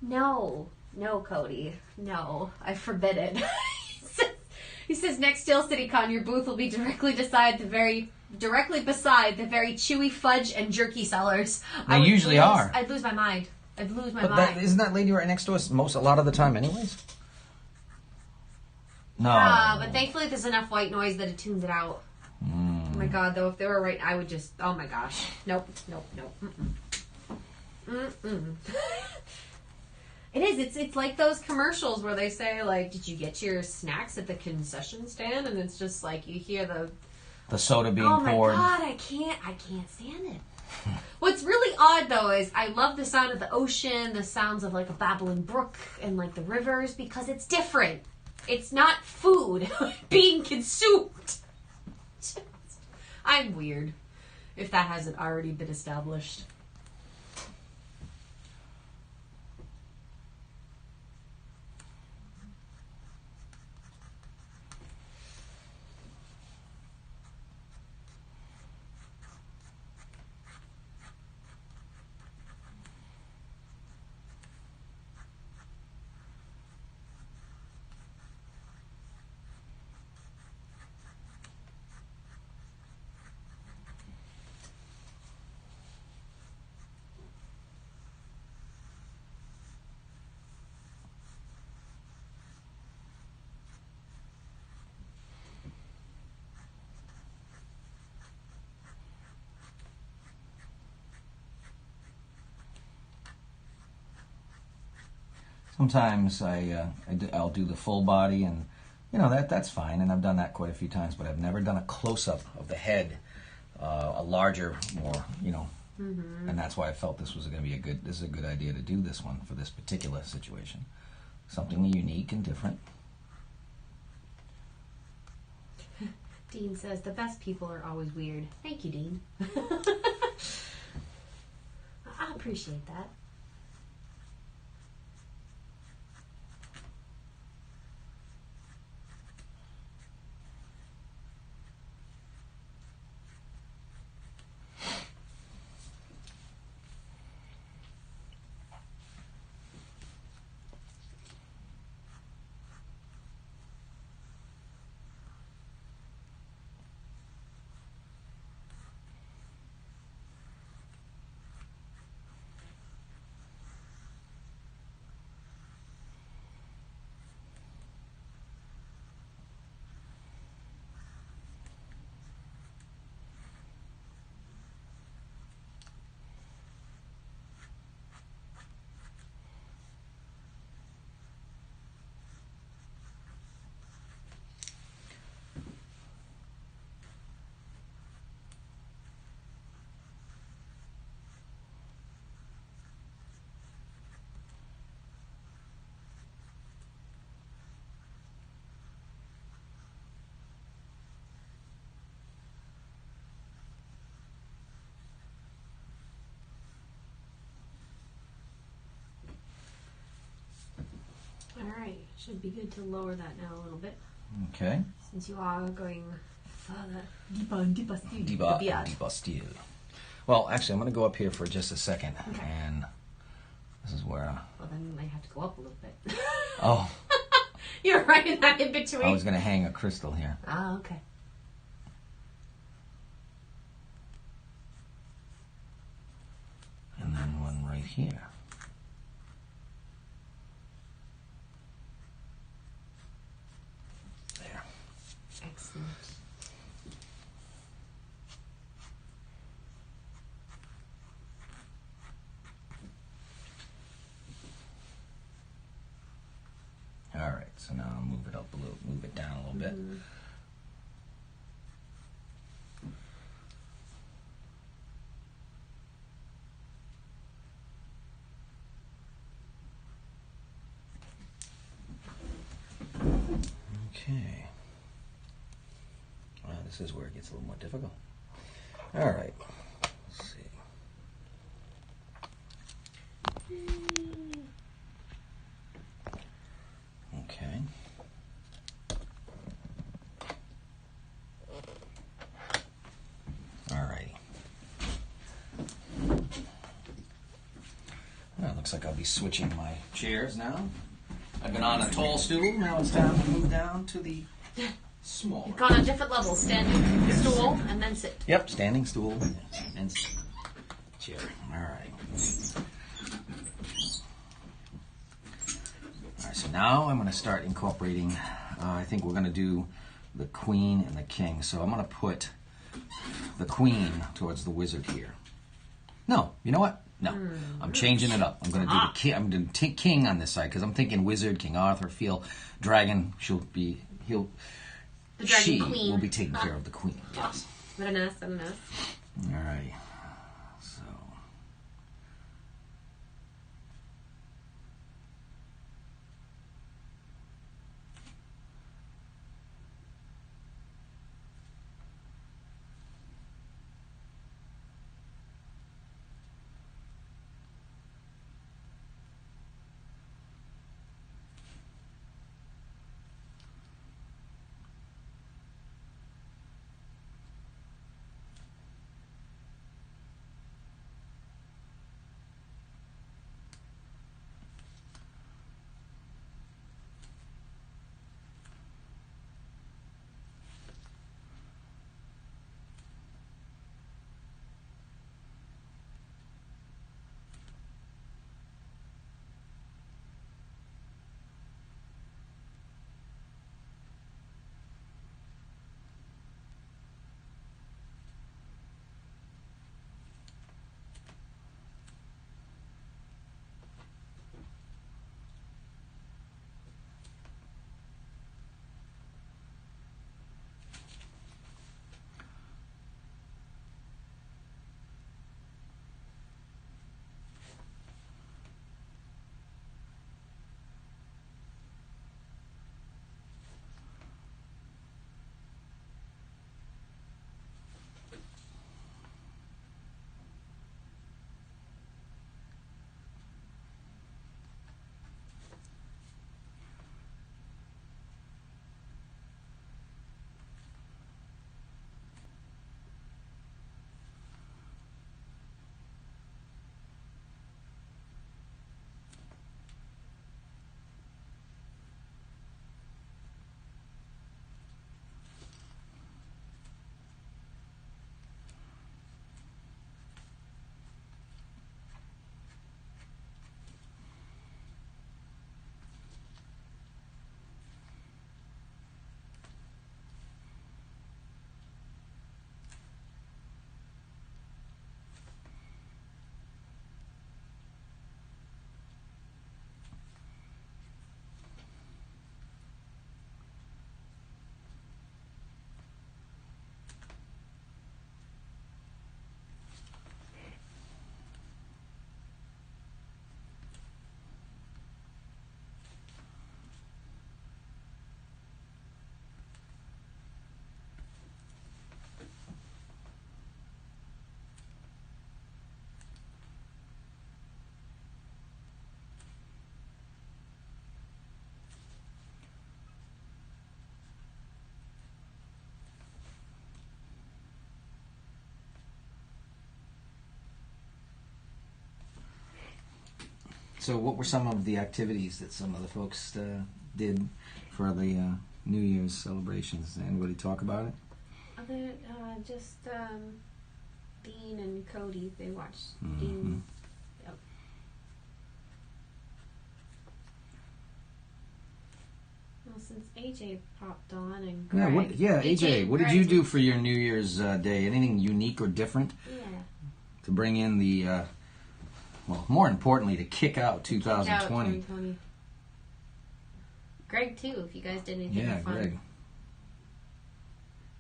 No, Cody. No, I forbid it. He says next Steel City Con, your booth will be directly beside the very chewy fudge and jerky sellers. They usually are. I'd lose my mind. Isn't that lady right next to us a lot of the time, anyways? No. But thankfully there's enough white noise that it tunes it out. Oh my god, though, if they were right, I would just. Oh my gosh. Nope. It is. It's like those commercials where they say, like, did you get your snacks at the concession stand? And it's just like you hear the soda being poured. Oh my god, I can't stand it. What's really odd though is I love the sound of the ocean, the sounds of like a babbling brook and like the rivers, because it's different. It's not food being consumed. I'm weird, if that hasn't already been established. Sometimes I'll do the full body, and that's fine, and I've done that quite a few times, but I've never done a close-up of the head, a larger, more, and that's why I felt this is a good idea to do this one for this particular situation. Something unique and different. Dean says, the best people are always weird. Thank you, Dean. I appreciate that. Alright, should be good to lower that now a little bit. Okay. Since you are going further, deeper still. Well, actually, I'm going to go up here for just a second, okay. And this is where... Well, then I have to go up a little bit. Oh. You're right in that in between. I was going to hang a crystal here. Ah, okay. And then one right here. There. Excellent. All right, so now I'll move it up a little, move it down a little bit. Okay. Well, this is where it gets a little more difficult. All right. Let's see. Okay. All righty. Well, it looks like I'll be switching my chairs now. I've been on a tall stool. Now it's time to move down to the smaller. You've gone on different levels. Standing stool and then sit. Yep, standing stool and chair. All right. All right, so now I'm going to start incorporating, I think we're going to do the queen and the king. So I'm going to put the queen towards the wizard here. No, you know what? No, I'm changing it up. I'm going to do the king. I'm going to take king on this side because I'm thinking wizard, King Arthur, dragon. The dragon she queen will be taking care of the queen. Yes. Very nice, very nice. All right. So. So what were some of the activities that some of the folks did for the New Year's celebrations? Did anybody talk about it? Just Dean and Cody, they watched Mm-hmm. Dean. Yep. Well, since AJ popped on and Greg. AJ, what did Greg you do for your New Year's Day? Anything unique or different? Yeah. To bring in the, well, more importantly, to kick out 2020. 2020. Greg, too, if you guys did anything Yeah, fun. Greg.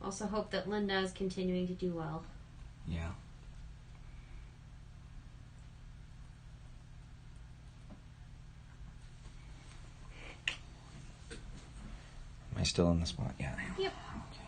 Also hope that Linda is continuing to do well. Yeah. Am I still in the spot? Yeah, I am. Yep. Okay.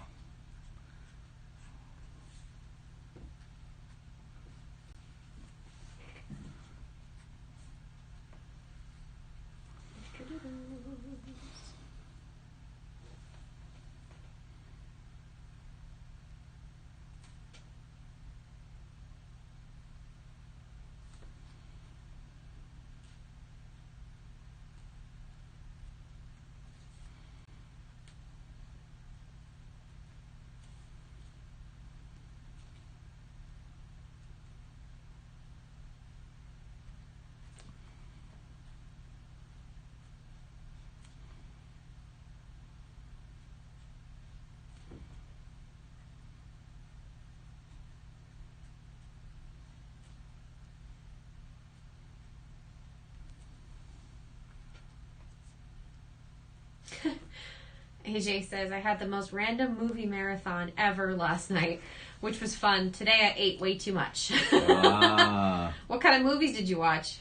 AJ says, I had the most random movie marathon ever last night, which was fun. Today I ate way too much. What kind of movies did you watch?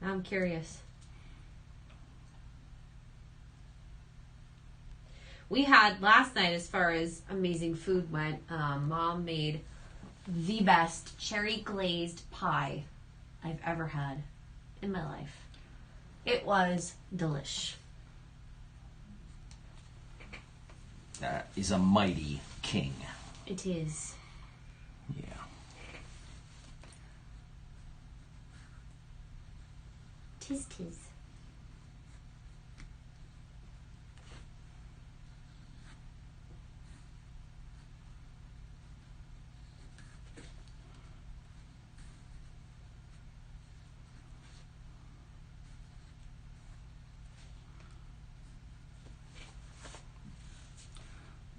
I'm curious. We had last night, as far as amazing food went, Mom made the best cherry glazed pie I've ever had in my life. It was delish. That is a mighty king. It is. Yeah. Tis.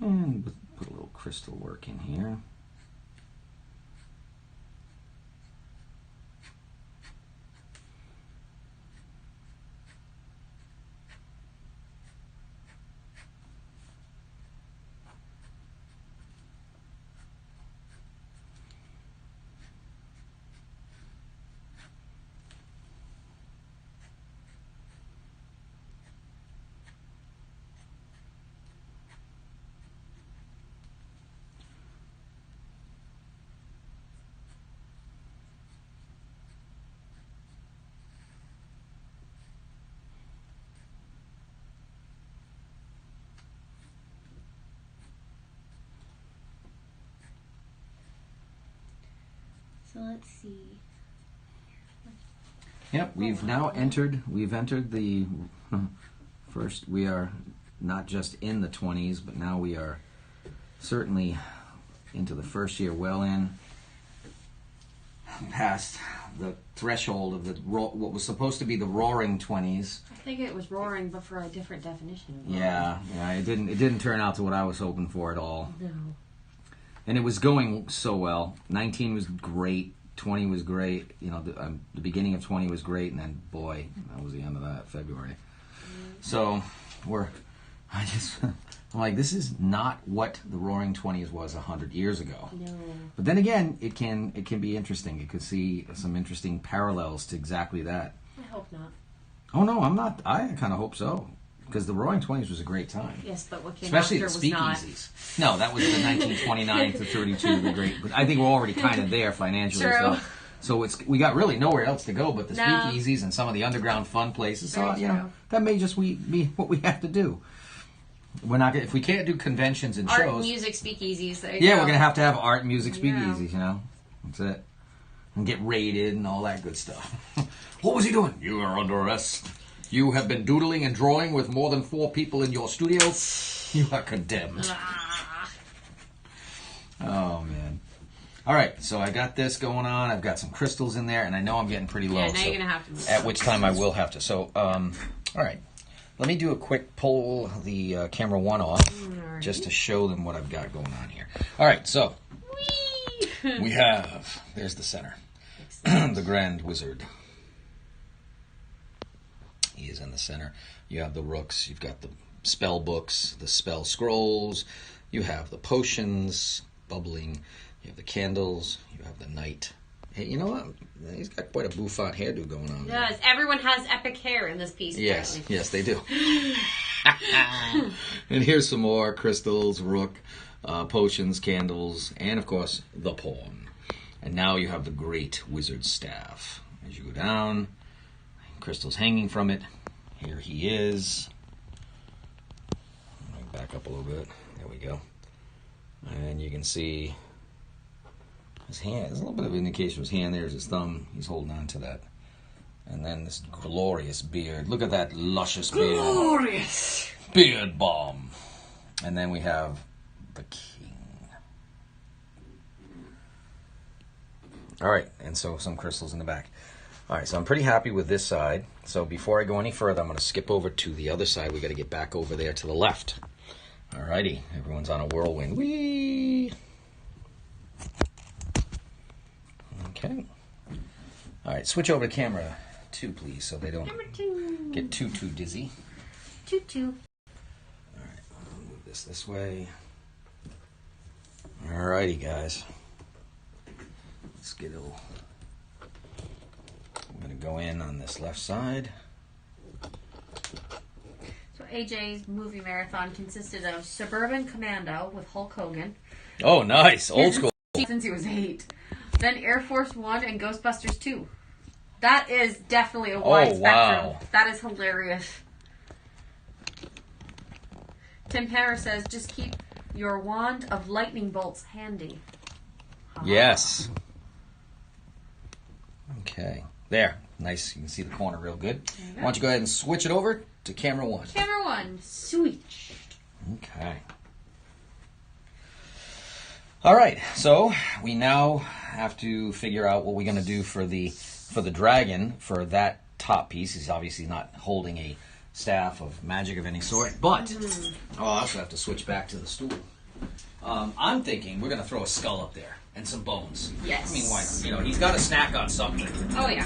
And put a little crystal work in here. So let's see. Yep, we've entered the first, we are not just in the 20s, but now we are certainly into the first year, well in, past the threshold of what was supposed to be the roaring 20s. I think it was roaring, but for a different definition of roaring. Yeah, it didn't turn out to what I was hoping for at all. No. And it was going so well. 19 was great. 20 was great. You know, the beginning of 20 was great, and then, boy, that was the end of that, February. So, I'm like, this is not what the Roaring 20s was 100 years ago. No. But then again, it can be interesting. You could see some interesting parallels to exactly that. I hope not. Oh, no, I'm not. I kind of hope so. Because the Roaring 20s was a great time. Yes, but what came especially after the was not. speakeasies. No, that was the 1929 to 32, the great. But I think we're already kind of there financially. True. So we got really nowhere else to go but the No. speakeasies and some of the underground fun places. So Very you know true. that may just be what we have to do. We're not if we can't do conventions and Art, shows. music, speakeasies. There you Yeah, go. we're gonna have to have art, music, Yeah. speakeasies. You know, that's it. and get raided and all that good stuff. What was he doing? You are under arrest. You have been doodling and drawing with more than 4 people in your studio. You are condemned. Oh, man. All right, so I got this going on. I've got some crystals in there, and I know I'm getting pretty low. Yeah, now you're going to have to move. At which time I will have to. So, all right. Let me do a quick pull the camera 1 off, just to show them what I've got going on here. All right, so we have, there's the center, the Grand Wizard. He is in the center. You have the rooks, you've got the spell books, the spell scrolls, you have the potions bubbling, you have the candles, you have the knight. Hey, you know what? He's got quite a bouffant hairdo going on. Yes, everyone has epic hair in this piece. Yes, apparently. yes, they do. And here's some more crystals, rook, potions, candles, and of course the pawn. And now you have the great wizard's staff. As you go down, crystals hanging from it. Here he is. Let me back up a little bit. There we go. And you can see his hand. There's a little bit of indication of his hand. There's his thumb. He's holding on to that. And then this glorious beard. Look at that luscious beard. Glorious! Beard balm. And then we have the king. All right, and so some crystals in the back. All right, so I'm pretty happy with this side. So before I go any further, I'm going to skip over to the other side. We got to get back over there to the left. All righty, everyone's on a whirlwind. Whee! Okay. All right, switch over to camera 2, please, so they don't get too dizzy. Toot. All right, I'll move this way. All righty, guys. Let's get a little... I'm going to go in on this left side. So AJ's movie marathon consisted of Suburban Commando with Hulk Hogan. Oh, nice. Old school. Since he was 8. Then Air Force One and Ghostbusters 2. That is definitely a wide spectrum. Wow. That is hilarious. Tim Hammer says, just keep your wand of lightning bolts handy. Yes. Okay. There. Nice. You can see the corner real good. Why don't you go ahead and switch it over to camera 1. Camera 1. Switch. Okay. All right. So we now have to figure out what we're going to do for the dragon for that top piece. He's obviously not holding a staff of magic of any sort, but I also have to switch back to the stool. I'm thinking we're going to throw a skull up there and some bones. Yes. I mean, why not? You know, he's got to snack on something. Oh, yeah.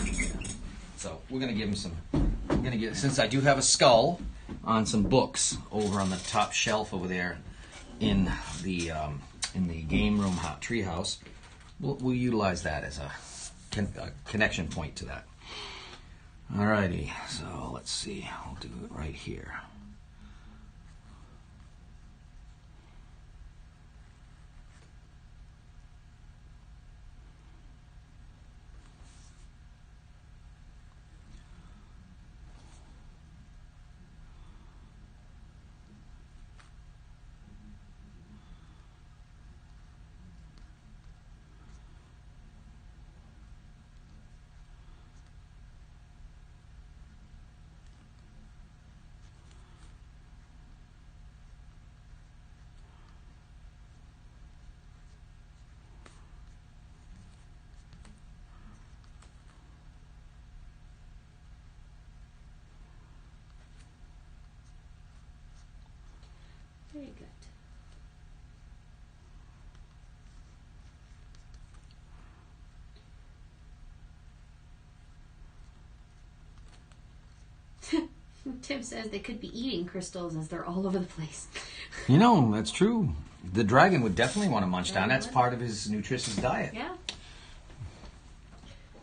So we're going to give him some. We're going to get, since I do have a skull on some books over on the top shelf over there in the game room treehouse, we'll utilize that as a connection point to that. Alrighty, so let's see. I'll do it right here. Very good. Tim says they could be eating crystals as they're all over the place. You know, that's true. The dragon would definitely want to munch down. That's part of his nutritious diet. Yeah.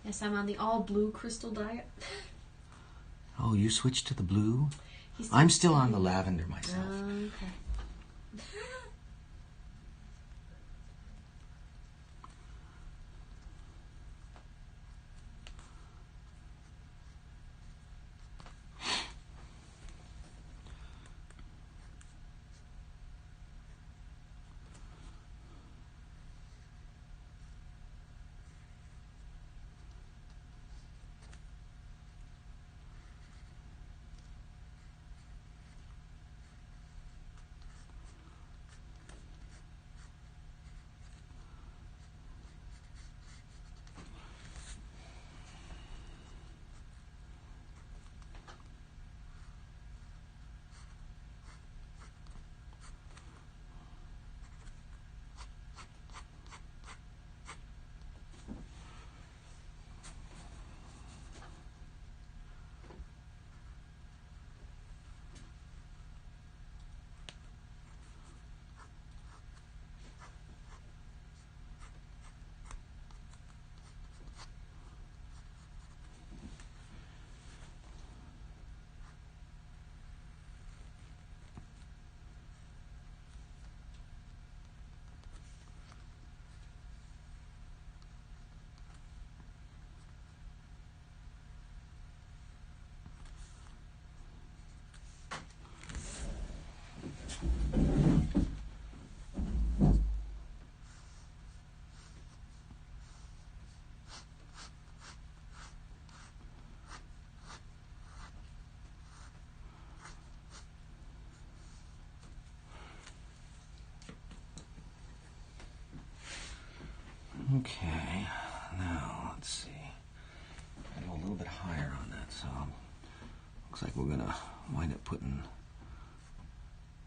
Yes, I'm on the all blue crystal diet. Oh, you switched to the blue? I'm still on the lavender myself. Okay. Okay, now let's see. I go a little bit higher on that, so looks like we're gonna wind up putting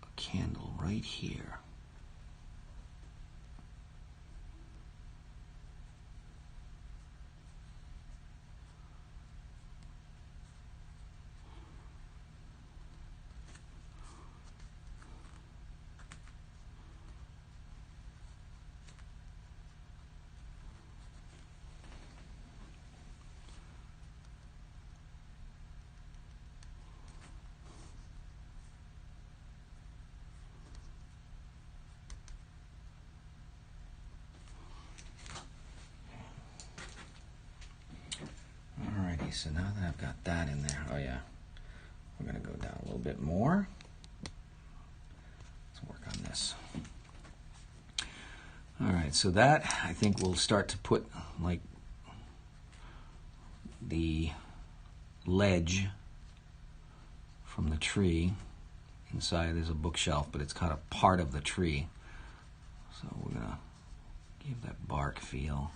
a candle right here. Alrighty, so now that I've got that in there, oh yeah, we're gonna go down a little bit more. Let's work on this. Alright, so that I think we'll start to put like the ledge from the tree. Inside there's a bookshelf, but it's kind of part of the tree. So we're gonna give that bark feel.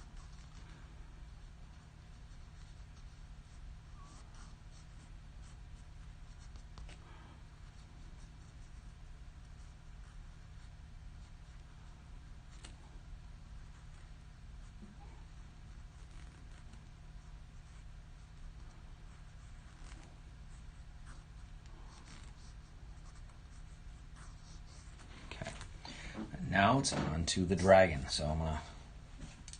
Now it's on to the dragon. So I'm going to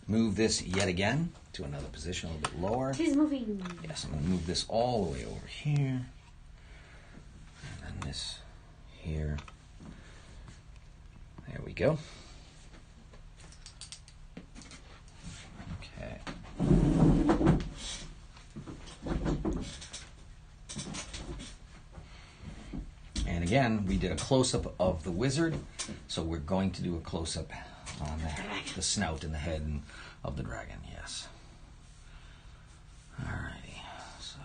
move this yet again to another position, a little bit lower. It is moving. Yes, I'm going to move this all the way over here. And then this here. There we go. Okay. And again, we did a close-up of the wizard, so we're going to do a close-up on the snout and the head of the dragon, yes. Alrighty, so...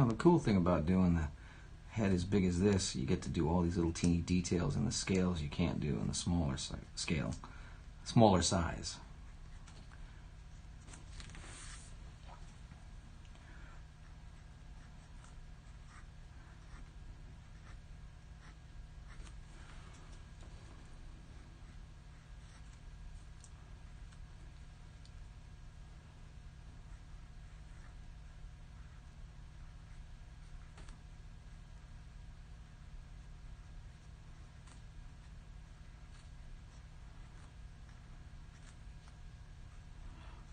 know, the cool thing about doing the head as big as this, you get to do all these little teeny details in the scales you can't do in the smaller smaller size.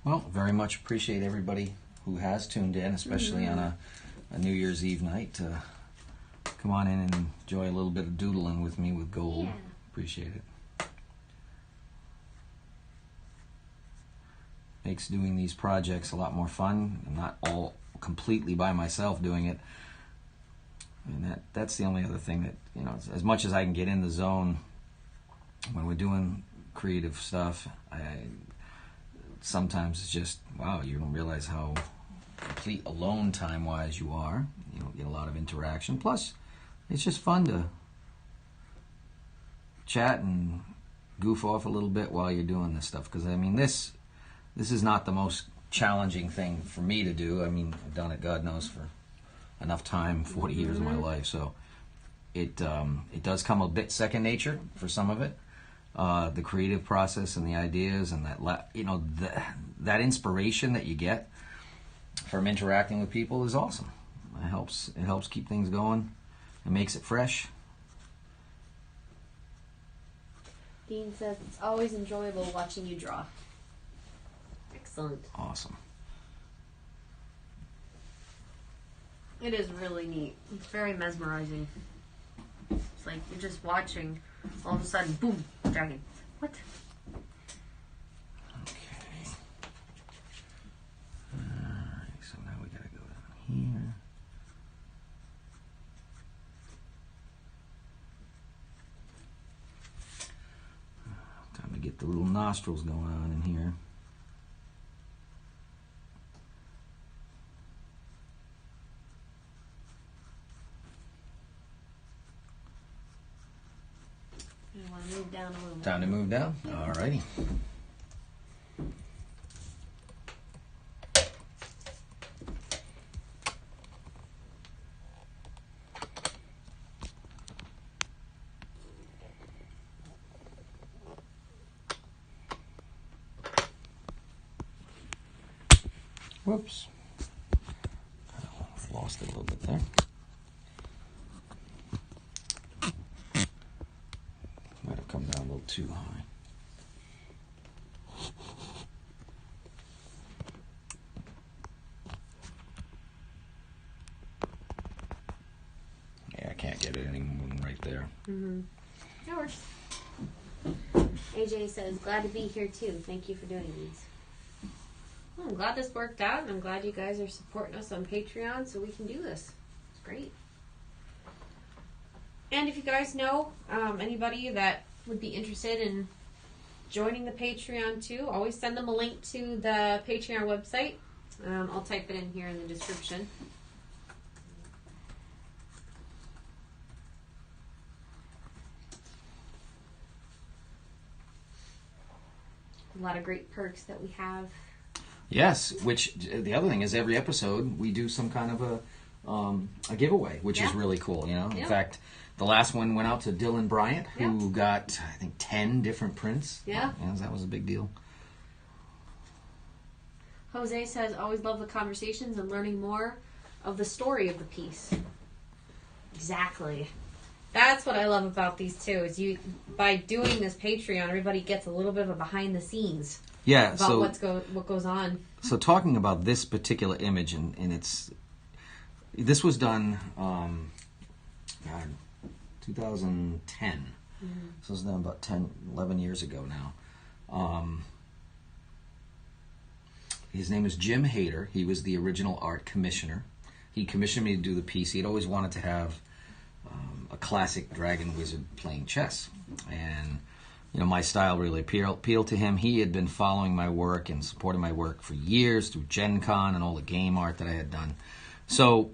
Well, very much appreciate everybody who has tuned in, especially on a New Year's Eve night, to come on in and enjoy a little bit of doodling with me with gold. Yeah. Appreciate it. Makes doing these projects a lot more fun. I'm not all completely by myself doing it. And that's the only other thing that, you know, as much as I can get in the zone when we're doing creative stuff, sometimes it's just, wow, you don't realize how complete alone time-wise you are. You don't get a lot of interaction. Plus, it's just fun to chat and goof off a little bit while you're doing this stuff. Because, I mean, this is not the most challenging thing for me to do. I mean, I've done it, God knows, for enough time, 40 years of my life. So it does come a bit second nature for some of it. The creative process and the ideas and that inspiration that you get from interacting with people is awesome. It helps keep things going. It makes it fresh. Dean says it's always enjoyable watching you draw. Excellent. Awesome. It is really neat. It's very mesmerizing. It's like you're just watching. All of a sudden, boom, dragon. What? Okay. Alright, so now we gotta go down here. Time to get the little nostrils going on in here. I want to move down a little bit. Time to move down? Alrighty. Whoops. Lost it a little bit there. Might have come down a little too high. Yeah, I can't get it any more than right there. Mm-hmm. That works. AJ says, glad to be here too. Thank you for doing these. Well, I'm glad this worked out, and I'm glad you guys are supporting us on Patreon so we can do this. It's great. And if you guys know anybody that would be interested in joining the Patreon too, always send them a link to the Patreon website. I'll type it in here in the description. A lot of great perks that we have. Yes, which the other thing is every episode we do some kind of a giveaway, which is really cool, you know. In fact, the last one went out to Dylan Bryant, who got, I think, 10 different prints. Yeah. That was a big deal. Jose says, always love the conversations and learning more of the story of the piece. Exactly. That's what I love about these two, is by doing this Patreon, everybody gets a little bit of a behind the scenes. Yeah, about what goes on. So talking about this particular image, and this was done, 2010. Mm-hmm. So it was done about 11 years ago now. His name is Jim Hayter. He was the original art commissioner. He commissioned me to do the piece. He had always wanted to have a classic dragon wizard playing chess. And my style really appealed to him. He had been following my work and supporting my work for years through Gen Con and all the game art that I had done. So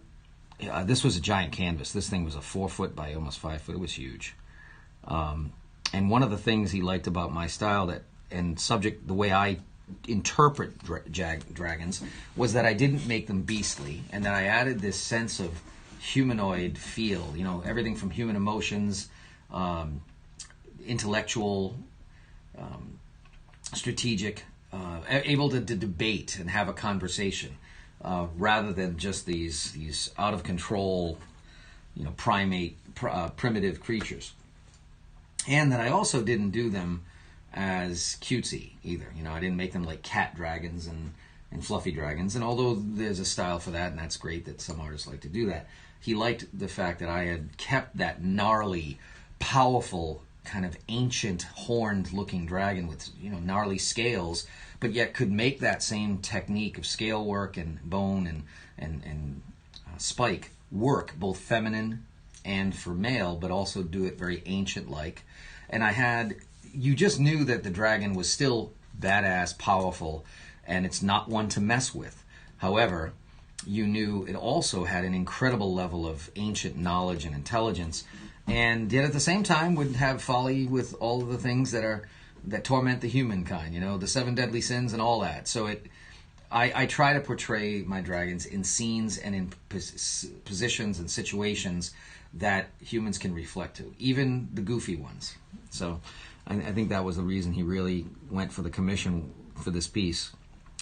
this was a giant canvas. This thing was a 4 foot by almost 5 foot. It was huge. And one of the things he liked about my style the way I interpret dragons was that I didn't make them beastly, and that I added this sense of humanoid feel. You know, everything from human emotions, intellectual, strategic, able to debate and have a conversation, rather than just these out of control, primitive creatures. And that I also didn't do them as cutesy either. You know, I didn't make them like cat dragons and fluffy dragons. And although there's a style for that, and that's great that some artists like to do that, he liked the fact that I had kept that gnarly, powerful, kind of ancient horned-looking dragon with, gnarly scales, but yet could make that same technique of scale work and bone and spike work, both feminine and for male, but also do it very ancient-like. And you just knew that the dragon was still badass, powerful, and it's not one to mess with. However, you knew it also had an incredible level of ancient knowledge and intelligence, and yet at the same time would have folly with all of the things that torment the humankind, the 7 deadly sins and all that. So I try to portray my dragons in scenes and in positions and situations that humans can reflect to, even the goofy ones. So I think that was the reason he really went for the commission for this piece,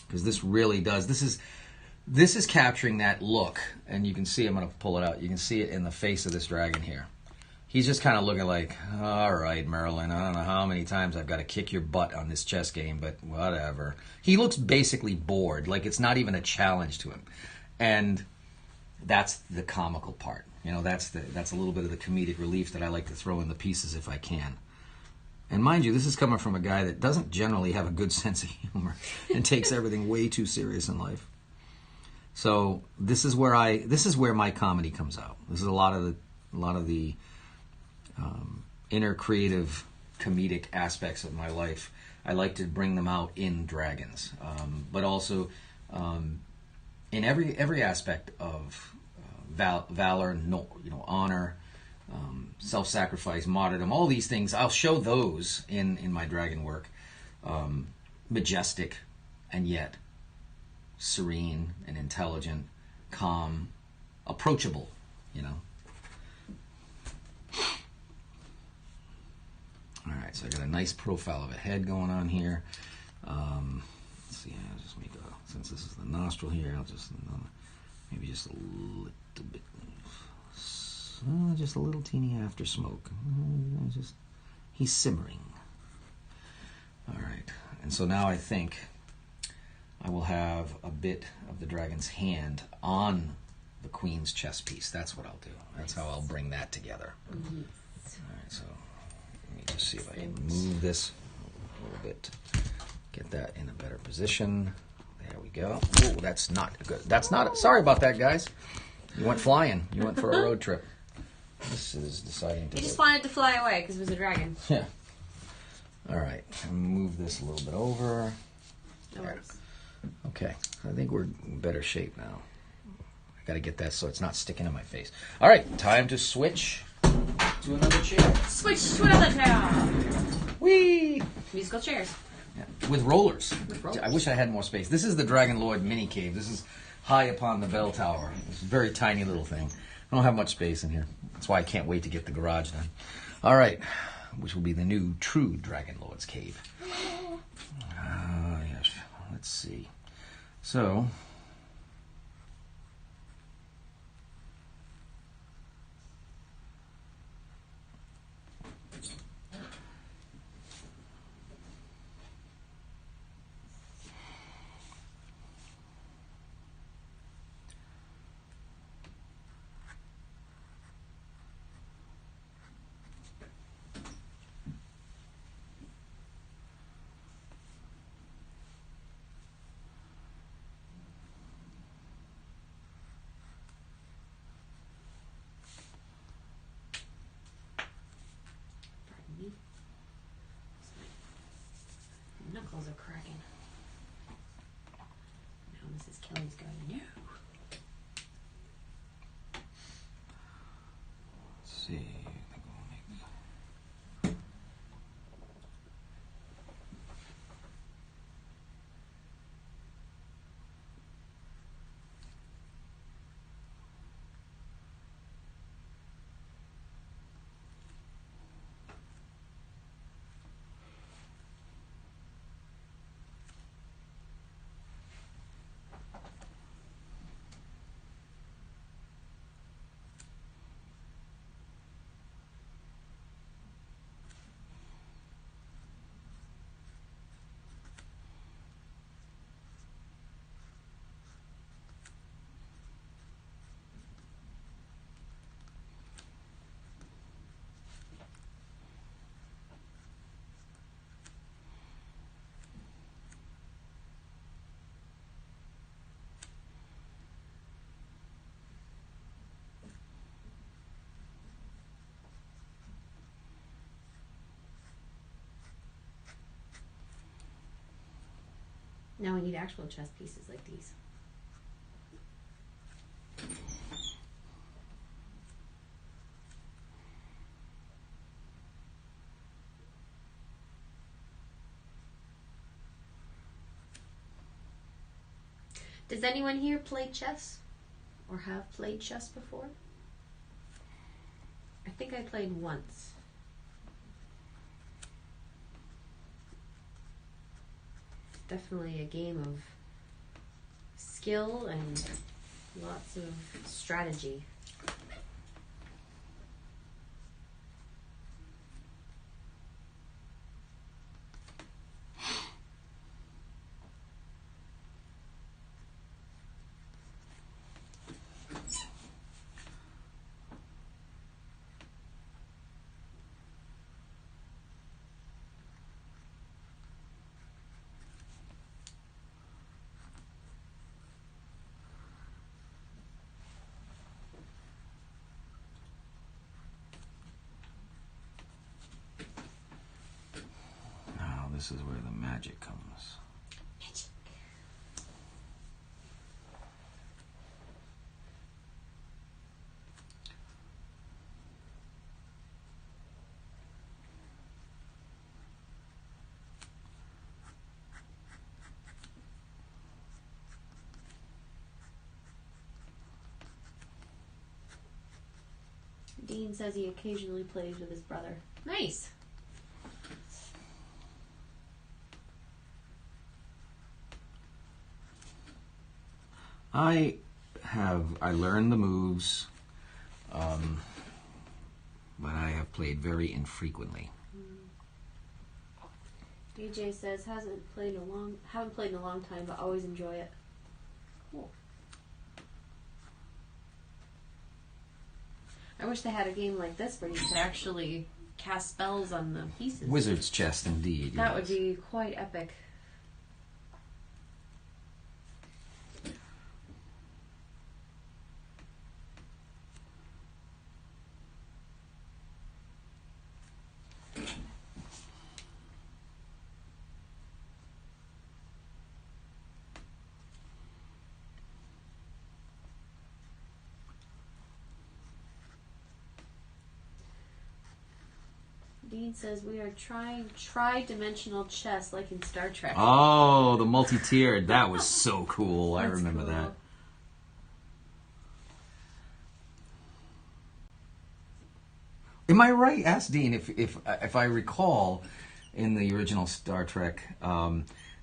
because this really does. This is capturing that look, and you can see, I'm going to pull it out, you can see it in the face of this dragon here. He's just kind of looking like, all right, Merlin, I don't know how many times I've got to kick your butt on this chess game, but whatever. He looks basically bored, like it's not even a challenge to him. And that's the comical part. That's a little bit of the comedic relief that I like to throw in the pieces if I can. And mind you, this is coming from a guy that doesn't generally have a good sense of humor and takes everything way too serious in life. So this is where my comedy comes out. This is a lot of the inner creative comedic aspects of my life. I like to bring them out in dragons, but also in every aspect of valor, honor, self-sacrifice, martyrdom, all these things. I'll show those in my dragon work. Majestic, and yet serene and intelligent, calm, approachable, All right, so I got a nice profile of a head going on here. Let's see, I'll just make since this is the nostril here, I'll just maybe just a little bit, just a little teeny after smoke. He's simmering. All right, and so now I think I will have a bit of the dragon's hand on the queen's chess piece. That's what I'll do. That's how I'll bring that together. All right, so let me just see if I can move this a little bit. Get that in a better position. There we go. Oh, that's not good. Sorry about that, guys. You went flying. You went for a road trip. This is deciding to... He just wanted to fly away because it was a dragon. Yeah. All right. Move this a little bit over. There. Okay. I think we're in better shape now. I got to get that so it's not sticking in my face. All right. Time to switch to another chair. Switch to another chair. Whee! Musical chairs. Yeah. With rollers. I wish I had more space. This is the Dragon Lord mini cave. This is high upon the bell tower. It's a very tiny little thing. I don't have much space in here. That's why I can't wait to get the garage done. All right. Which will be the new true Dragon Lord's cave. Yes. Let's see. So... Knuckles are cracking. Now Mrs. Kelly's going, no. see. I think we'll make... Now we need actual chess pieces like these. Does anyone here play chess? Or have played chess before? I think I played once. Definitely a game of skill and lots of strategy. This is where the magic comes. Magic. Dean says he occasionally plays with his brother. Nice. I learned the moves, but I have played very infrequently. DJ says haven't played in a long time, but always enjoy it. Cool. I wish they had a game like this where you could actually cast spells on the pieces. Wizard's chest, indeed. That would be quite epic. Dean says we are trying tri-dimensional chess like in Star Trek. Oh, the multi-tiered. That was so cool. I remember cool. that. Am I right? Ask Dean if I recall in the original Star Trek,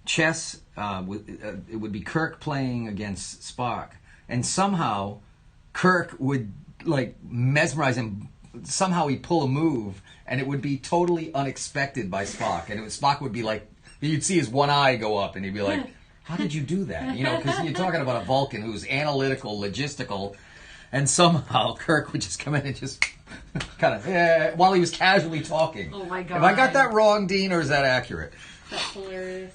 chess, it would be Kirk playing against Spock, and somehow Kirk would like mesmerize him. Somehow he'd pull a move, and it would be totally unexpected by Spock. And Spock would be like, you'd see his one eye go up, and he'd be like, how did you do that? You know, because you're talking about a Vulcan who's analytical, logistical, and somehow Kirk would just come in and just kind of, while he was casually talking. Oh my God. Have I got that wrong, Dean, or is that accurate? That's hilarious.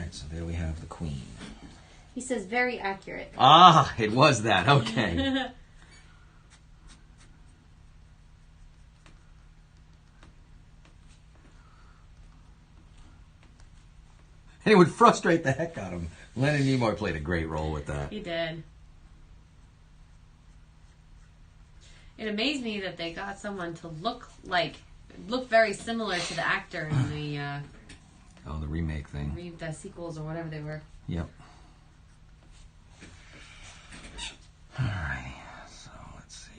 right, so there we have the queen. He says very accurate. Ah, it was that. Okay. And it would frustrate the heck out of him. Leonard Nimoy played a great role with that. He did. It amazed me that they got someone to look very similar to the actor in the the remake thing. The sequels or whatever they were. Yep. Alrighty, so let's see.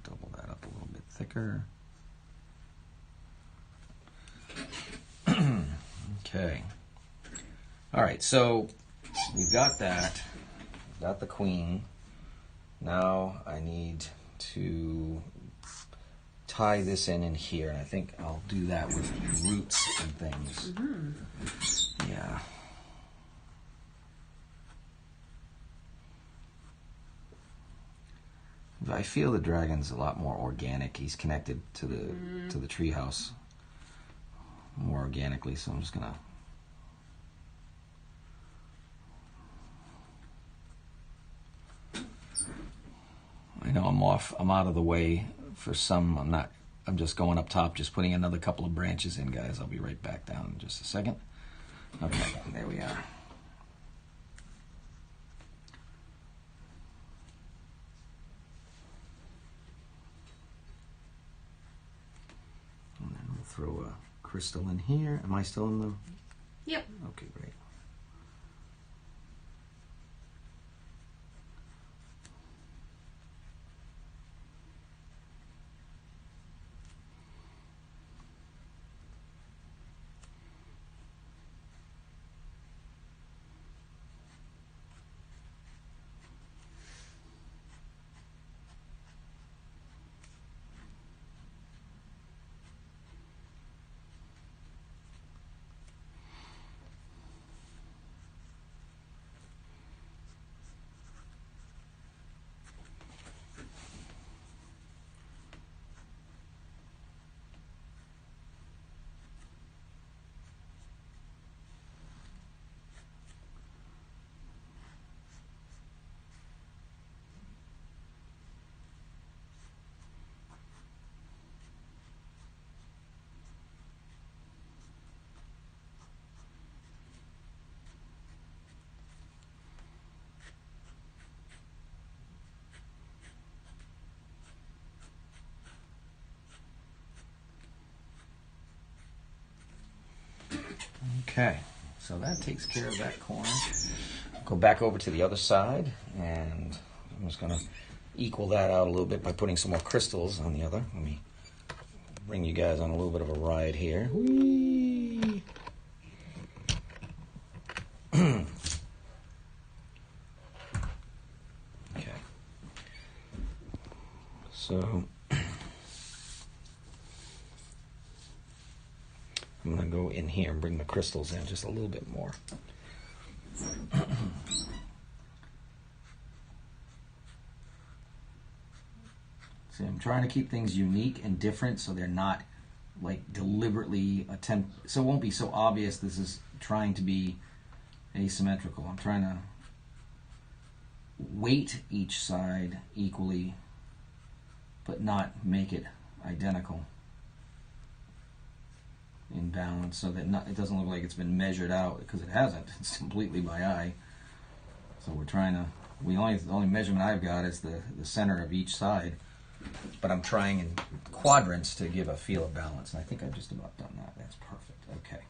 Double that up a little bit thicker. Okay. Alright, so we've got that. Got the queen. Now I need to tie this in here, and I think I'll do that with roots and things. Mm-hmm. Yeah. I feel the dragon's a lot more organic. He's connected to the treehouse more organically, so I'm just gonna. I know I'm out of the way for some. I'm just going up top, just putting another couple of branches in, guys. I'll be right back down in just a second. Okay, there we are. And then we'll throw a crystal in here. Am I still in the... Yep. Okay, great. Okay, so that takes care of that corner. Go back over to the other side, and I'm just going to equal that out a little bit by putting some more crystals on the other. Let me bring you guys on a little bit of a ride here. Whee! Okay. So I'm going to go in here and bring the crystals in just a little bit more. See, I'm trying to keep things unique and different so they're not like deliberately so it won't be so obvious this is trying to be asymmetrical. I'm trying to weight each side equally but not make it identical in balance, so that it doesn't look like it's been measured out, because it hasn't. It's completely by eye. So we're trying to, the only measurement I've got is the center of each side, but I'm trying in quadrants to give a feel of balance, and I think I've just about done that. That's perfect. Okay.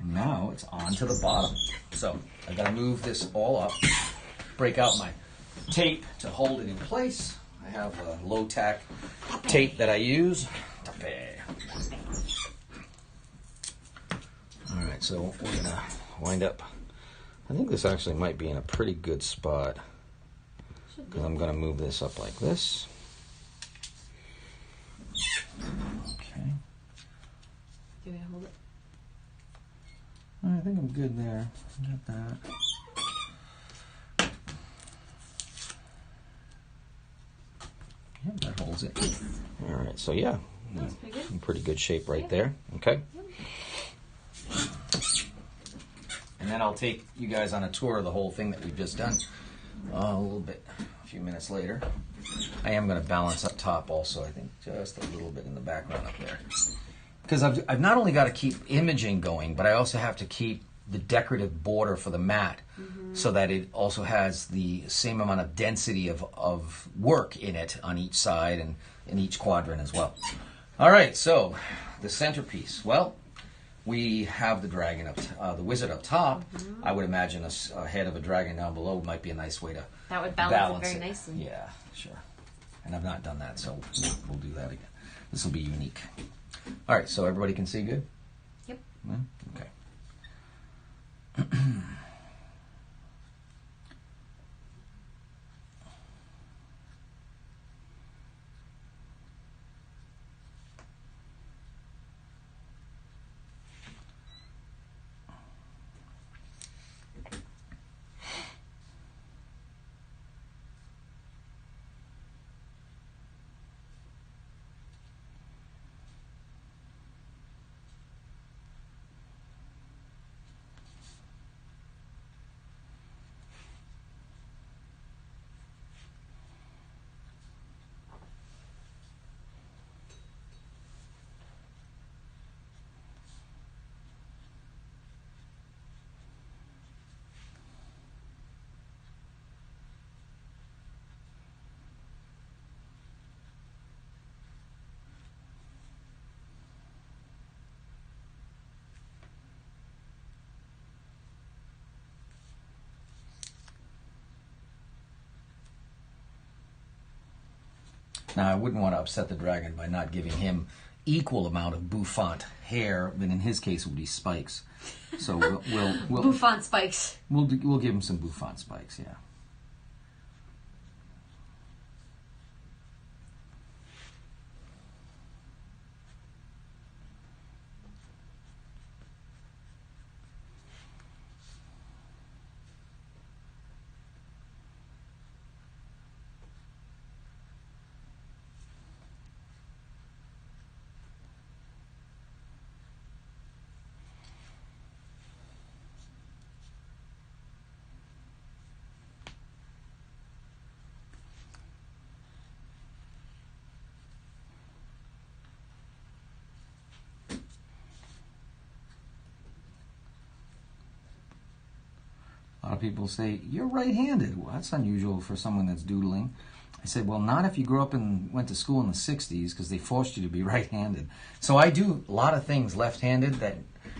And now it's on to the bottom. So I've got to move this all up, break out my tape to hold it in place. I have a low-tack tape that I use. Alright, so we're going to wind up. I think this actually might be in a pretty good spot, because I'm going to move this up like this. Okay. Do we hold it? I think I'm good there. Got that. Yep, that holds it. Alright, so yeah, That's pretty good. In pretty good shape right there. Okay. And then I'll take you guys on a tour of the whole thing that we've just done a few minutes later. I am going to balance up top also, I think, just a little bit in the background up there. Because I've not only got to keep imaging going, but I also have to keep the decorative border for the mat so that it also has the same amount of density of work in it on each side and in each quadrant as well. All right, so the centerpiece. Well, we have the dragon the wizard up top. I would imagine a head of a dragon down below might be a nice way to that would balance it very nicely. Yeah, sure. And I've not done that, so we'll do that again. This will be unique. All right, so everybody can see good? Yep. Okay. Now, I wouldn't want to upset the dragon by not giving him equal amount of bouffant hair, but in his case it would be spikes. So we'll bouffant spikes. We'll give him some bouffant spikes, yeah. A lot of people say, you're right-handed. Well, that's unusual for someone that's doodling. I said, well, not if you grew up and went to school in the 60s because they forced you to be right-handed. So I do a lot of things left-handed that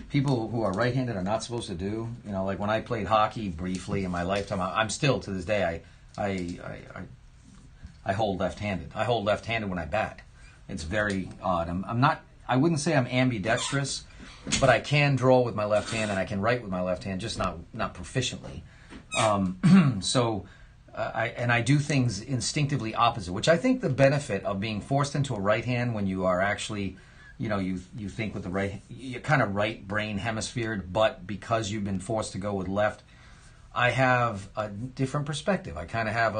people who are right-handed are not supposed to do. You know, like when I played hockey briefly in my lifetime, I'm still, to this day, I hold left-handed. I hold left-handed when I bat. It's very odd. I wouldn't say I'm ambidextrous, but I can draw with my left hand and I can write with my left hand, just not proficiently. I do things instinctively opposite, which I think the benefit of being forced into a right hand when you are actually, you think with the right, you're kind of right brain hemisphered, but because you've been forced to go with left, I have a different perspective. I kind of have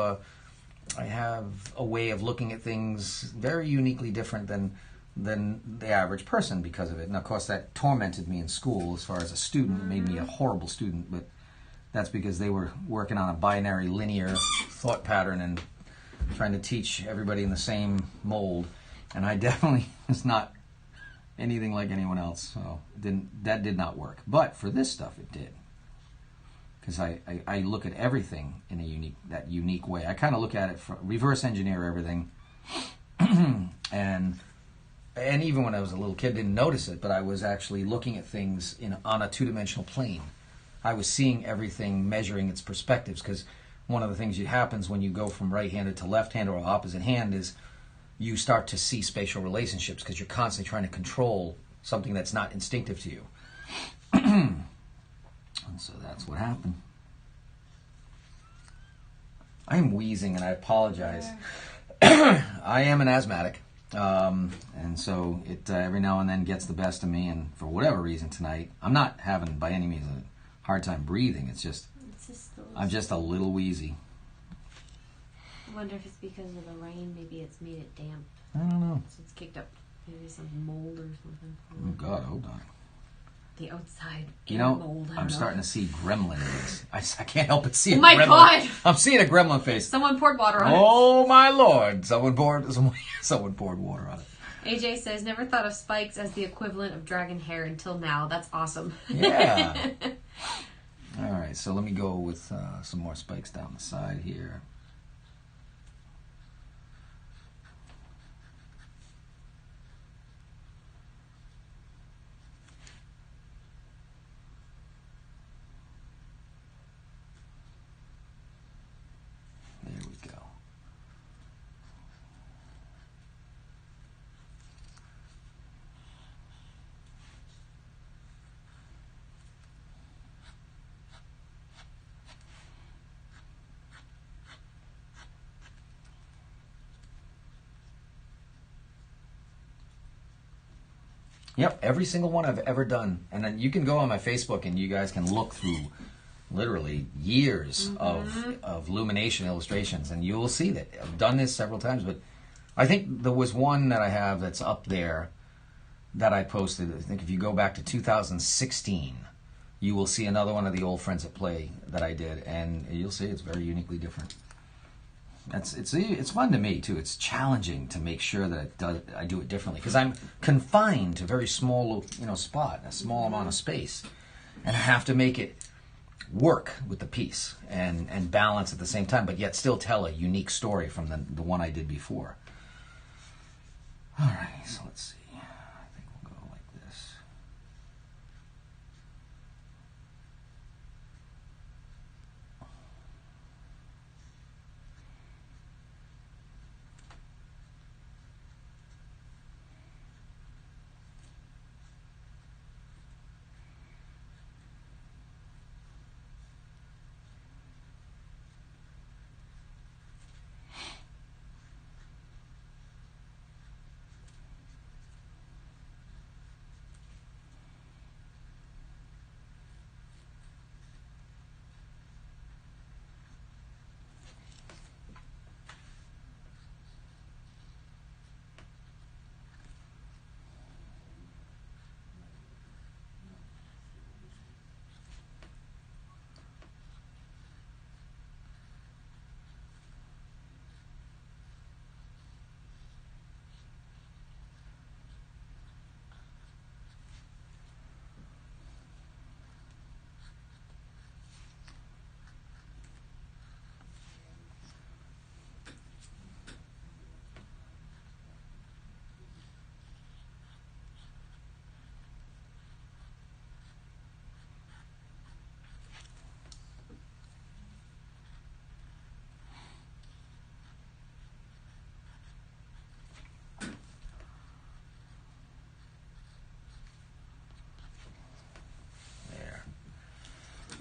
a way of looking at things very uniquely different than the average person because of it. And of course that tormented me in school as far as a student. It made me a horrible student, but that's because they were working on a binary linear thought pattern and trying to teach everybody in the same mold. And I definitely was not anything like anyone else, so that did not work. But for this stuff it did. Because I look at everything in that unique way. I kind of look at it, reverse engineer everything. And even when I was a little kid, didn't notice it, but I was actually looking at things on a two-dimensional plane. I was seeing everything, measuring its perspectives, because one of the things that happens when you go from right-handed to left-handed or opposite hand is you start to see spatial relationships because you're constantly trying to control something that's not instinctive to you. And so that's what happened. I am wheezing and I apologize. I am an asthmatic. And so it every now and then gets the best of me, and for whatever reason tonight, I'm not having by any means a hard time breathing. It's just I'm just a little wheezy. I wonder if it's because of the rain. Maybe it's made it damp. I don't know. So it's kicked up. Maybe some mold or something. Oh God, hold on. The outside. You know, mold. I'm starting to see gremlin in this. I can't help but see a Oh my gremlin. God! I'm seeing a gremlin face. Someone poured water on it. Oh my Lord! Someone poured water on it. AJ says, never thought of spikes as the equivalent of dragon hair until now. That's awesome. Yeah. All right, so let me go with some more spikes down the side here. There we go. Yep, every single one I've ever done. And then you can go on my Facebook and you guys can look through literally years of illumination illustrations, and you will see that I've done this several times. But I think there was one that I have that's up there that I posted. I think if you go back to 2016, you will see another one of the old Friends at Play that I did, and you'll see it's very uniquely different. It's fun to me too. It's challenging to make sure that I do it differently, because I'm confined to a very small spot, a small amount of space, and I have to make it work with the piece and balance at the same time, but yet still tell a unique story from the one I did before. All right, so let's see. I think we'll go like this.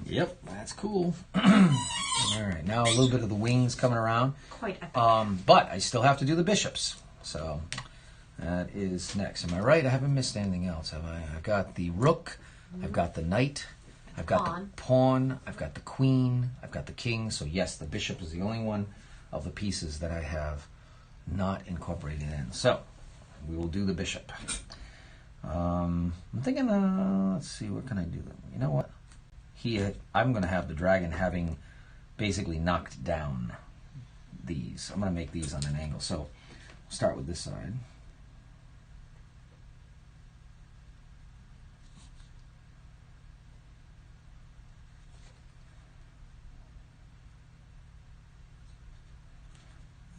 Yep, that's cool. All right, now a little bit of the wings coming around. Quite epic. But I still have to do the bishops. So that is next. Am I right? I haven't missed anything else, have I? I've got the rook. I've got the knight. I've got the pawn. I've got the queen. I've got the king. So yes, the bishop is the only one of the pieces that I have not incorporated in. So we will do the bishop. I'm thinking, let's see, what can I do? You know what? I'm going to have the dragon having basically knocked down these. I'm going to make these on an angle. So start with this side.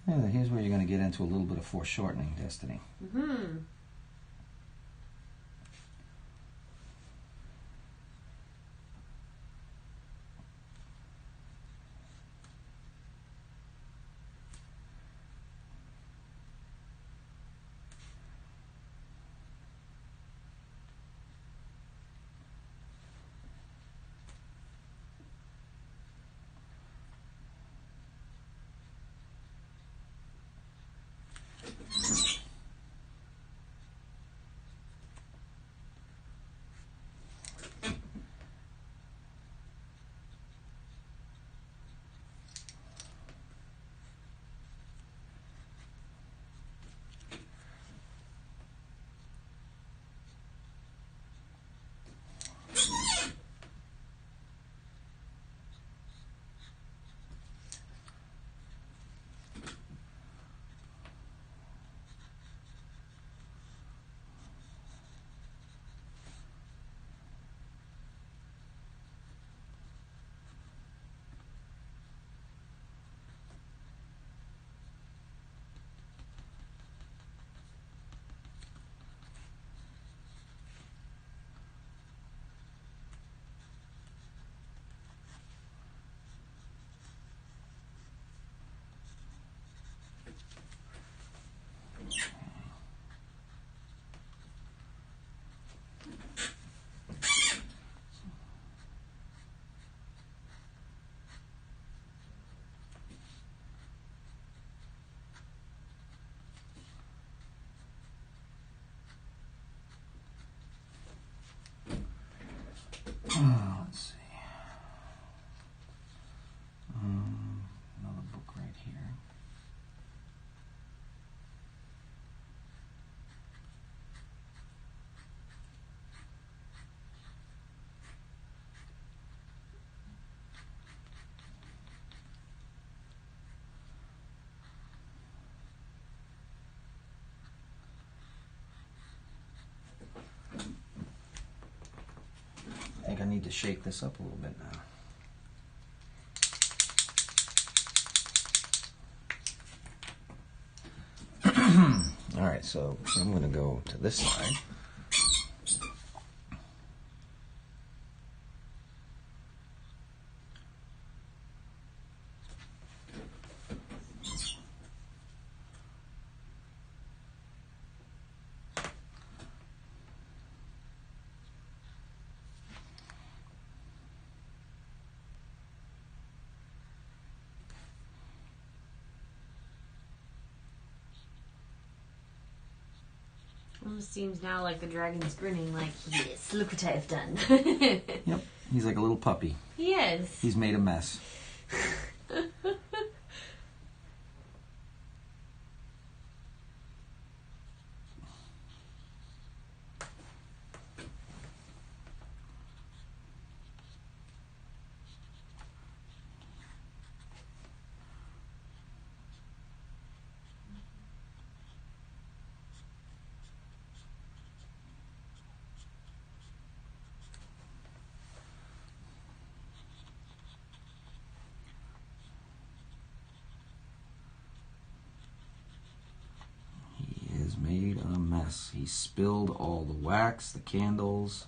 And here's where you're going to get into a little bit of foreshortening, Destiny. Mm-hmm. think I need to shake this up a little bit now. All right, so I'm going to go to this side. Almost seems now like the dragon's grinning like, yes, look what I've done. Yep, he's like a little puppy. He is. He's made a mess. Made a mess. He spilled all the wax, the candles.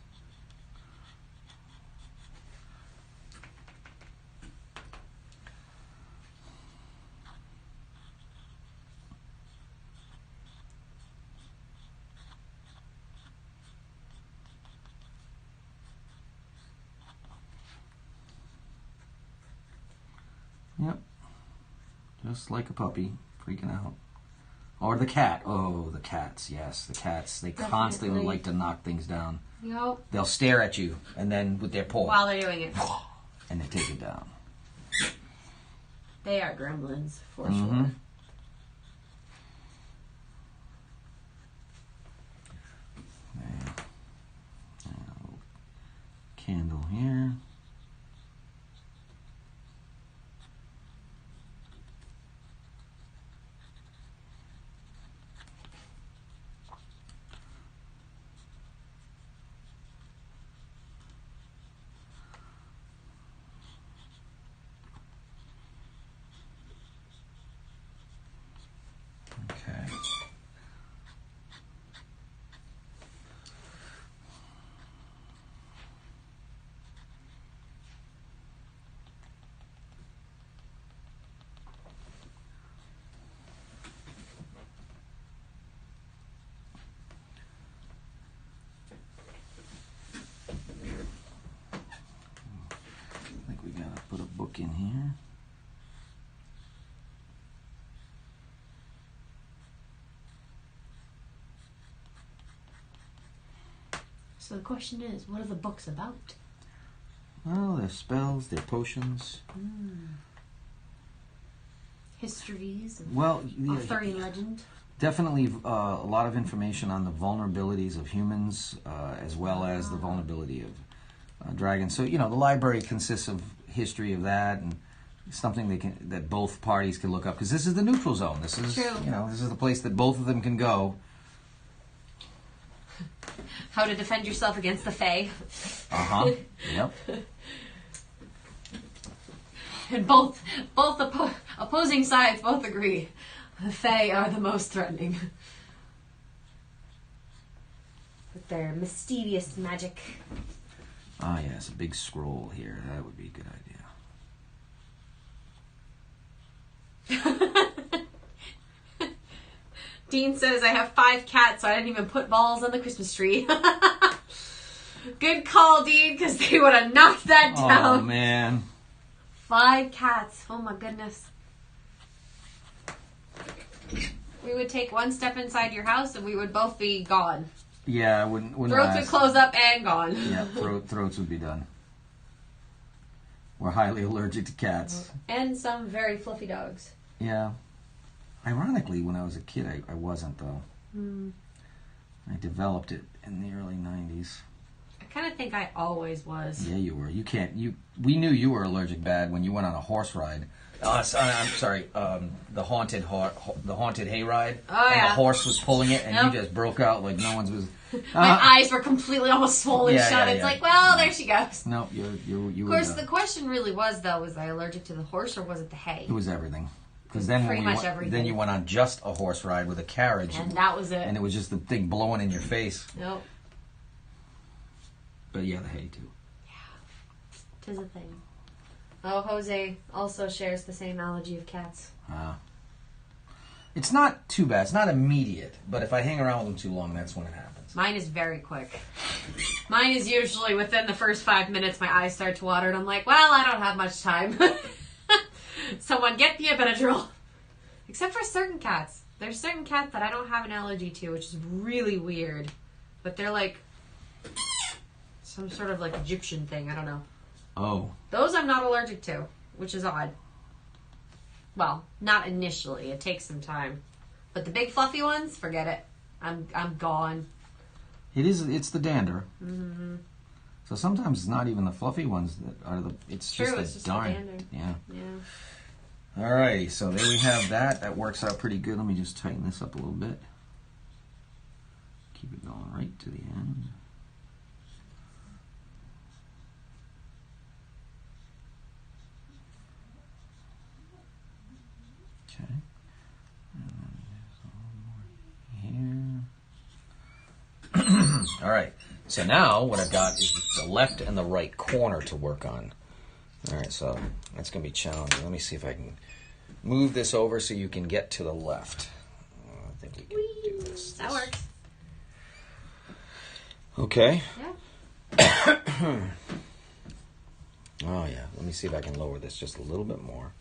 Yep. Just like a puppy, freaking out. Or the cat. Oh, the cats, yes. The cats, they Definitely. constantly like to knock things down. Yep. They'll stare at you, and then with their paw. While they're doing it. And they take it down. They are gremlins, for Mm-hmm. sure. There. Candle here. Okay. I think we gotta put a book in here. So the question is, what are the books about? Well, they're spells, they're potions. Histories of Well, Arthurian legend. definitely a lot of information on the vulnerabilities of humans, as well as the vulnerability of dragons. So, the library consists of history of that and something that both parties can look up, because this is the neutral zone. This is, True. This is the place that both of them can go. How to defend yourself against the Fae. Yep. And both opposing sides both agree. The Fae are the most threatening. With their mysterious magic. Ah, yes, a big scroll here. That would be a good idea. Dean says, I have 5 cats, so I didn't even put balls on the Christmas tree. Good call, Dean, because they would have knocked that down. Oh, man. 5 cats. Oh, my goodness. We would take one step inside your house, and we would both be gone. Yeah, wouldn't Throats last. would close up and gone. Yeah, throats would be done. We're highly allergic to cats. And some very fluffy dogs. Yeah. Ironically, when I was a kid, I wasn't, though. I developed it in the early 90s. I kind of think I always was. Yeah, you were. We knew you were allergic bad when you went on a horse ride. I'm sorry, the haunted hayride. Oh, and yeah. the horse was pulling it, and Yep. you just broke out like no one's was. My eyes were completely almost swollen shut. It's like, well, there she goes. No, you. Of course, the question really was though: was I allergic to the horse or was it the hay? It was everything. Because then everything. Then you went on just a horse ride with a carriage, and that was it. And it was just the thing blowing in your face. Nope. But yeah, the hay too. Yeah, 'tis a thing. Oh, Jose also shares the same allergy of cats. It's not too bad. It's not immediate, but if I hang around with them too long, that's when it happens. Mine is very quick. Mine is usually within the first 5 minutes, my eyes start to water, and I'm like, well, I don't have much time. Someone get me a Benadryl. Except for certain cats. There's certain cats that I don't have an allergy to, which is really weird. But they're like some sort of like Egyptian thing. I don't know. Oh. Those I'm not allergic to, which is odd. Well, not initially. It takes some time. But the big fluffy ones, forget it. I'm gone. It's the dander. Mm-hmm. So sometimes it's not even the fluffy ones that are the. It's true, just it's the just darn. the dander. Yeah. All right. So there we have that. That works out pretty good. Let me just tighten this up a little bit. Keep it going right to the end. Okay. And then there's a little more here. All right. So now what I've got is the left and the right corner to work on. All right, so that's going to be challenging. Let me see if I can move this over so you can get to the left. I think we can do this. That works. Okay. Yeah. Oh, yeah. Let me see if I can lower this just a little bit more.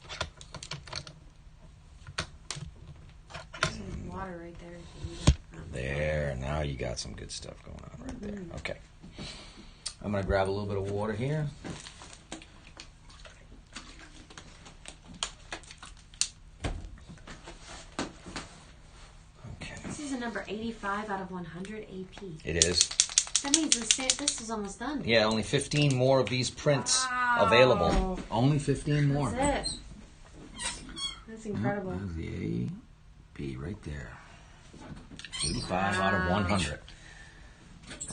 Some water right there. There. Now you got some good stuff going on right there. Okay. I'm going to grab a little bit of water here. Okay. This is a number 85 out of 100 AP. It is. That means this is almost done. Yeah, only 15 more of these prints available. Only 15 more. That's it. That's incredible. There's the A, B right there. 85 out of 100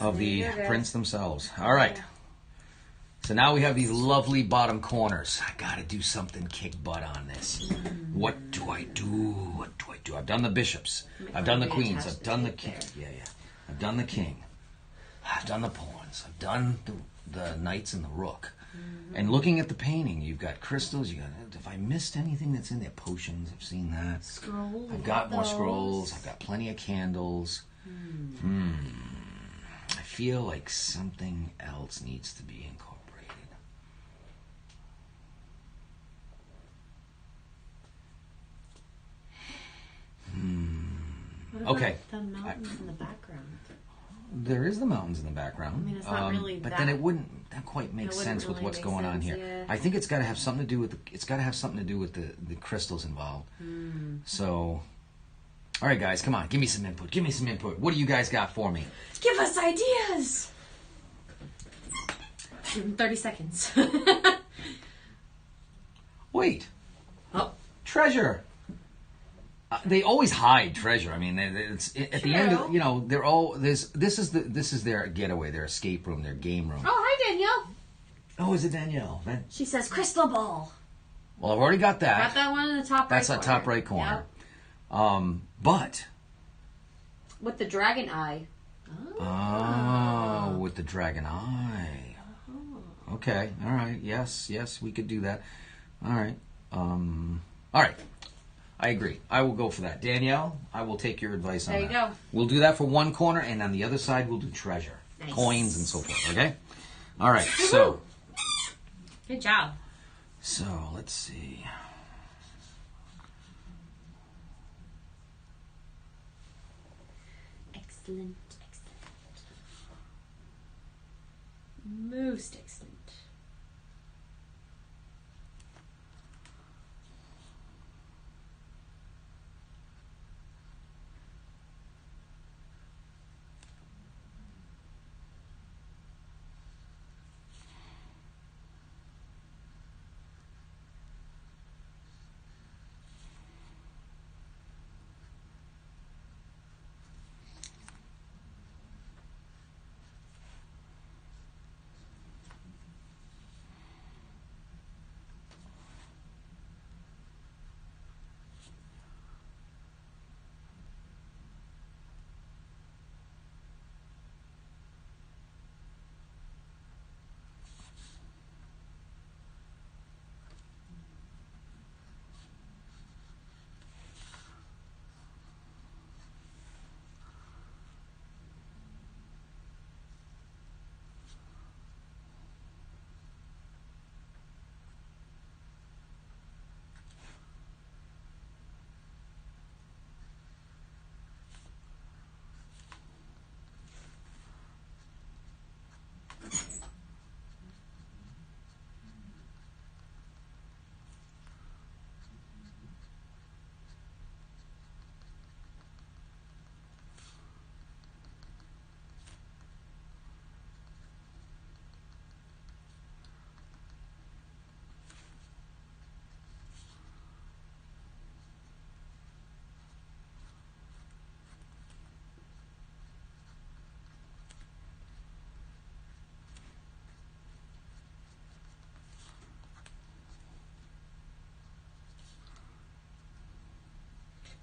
of the prints themselves. All right. So now we have these lovely bottom corners. I got to do something kick butt on this. What do I do? What do I do? I've done the bishops. I've done the queens. I've done the king. Yeah. I've done the king. I've done the pawns. I've done the knights and the rook. And looking at the painting, you've got crystals. You got. If I missed anything that's in there, potions. I've seen that. Scrolls. I've got more scrolls. I've got plenty of candles. I feel like something else needs to be incorporated. Okay. The mountains in the background. There is the mountains in the background. I mean, it's not really but that, then it wouldn't quite make sense with what's going on here. Yeah. I think it's got to have something to do with the crystals involved. So, all right, guys, come on, give me some input. Give me some input. What do you guys got for me? Give us ideas. 30 seconds. Wait. Oh. Treasure. They always hide treasure. I mean, it's at the end. Of, they're all this. This is their getaway, their escape room, their game room. Oh, hi Danielle. Oh, is it Danielle? She says crystal ball. Well, I've already got that. Got that one in the top right. That's the top right corner. Yep. But with the dragon eye. Oh, with the dragon eye. Okay. All right. Yes. We could do that. All right. All right. I agree. I will go for that. Danielle, I will take your advice on that. There you go. We'll do that for one corner, and on the other side, we'll do treasure. Nice. Coins and so forth. Okay? All right. So. Good job. So, let's see. Excellent. Most excellent.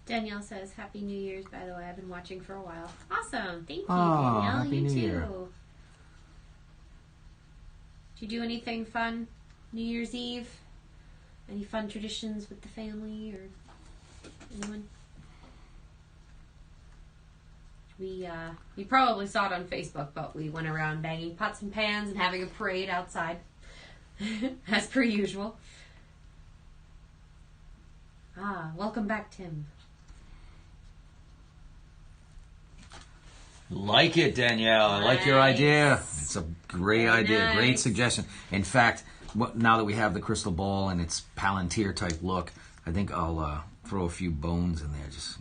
Danielle says, Happy New Year's, by the way. I've been watching for a while. Awesome. Thank you, Oh, Danielle. Happy You New too. Year. Did you do anything fun New Year's Eve? Any fun traditions with the family or anyone? You probably saw it on Facebook, but we went around banging pots and pans and having a parade outside, as per usual. Welcome back, Tim. Like it, Danielle. I like your idea. It's a great idea. Nice. Great suggestion. In fact, now that we have the crystal ball and its Palantir type look, I think I'll throw a few bones in there. Just,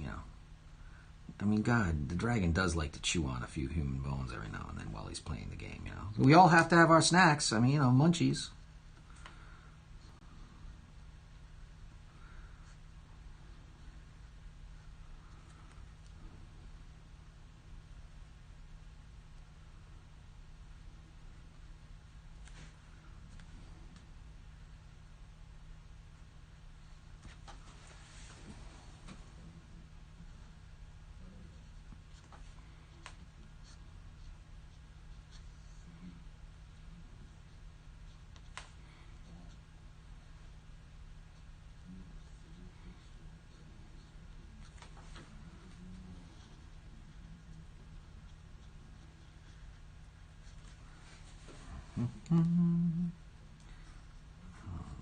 I mean, God, the dragon does like to chew on a few human bones every now and then while he's playing the game, We all have to have our snacks. I mean, munchies.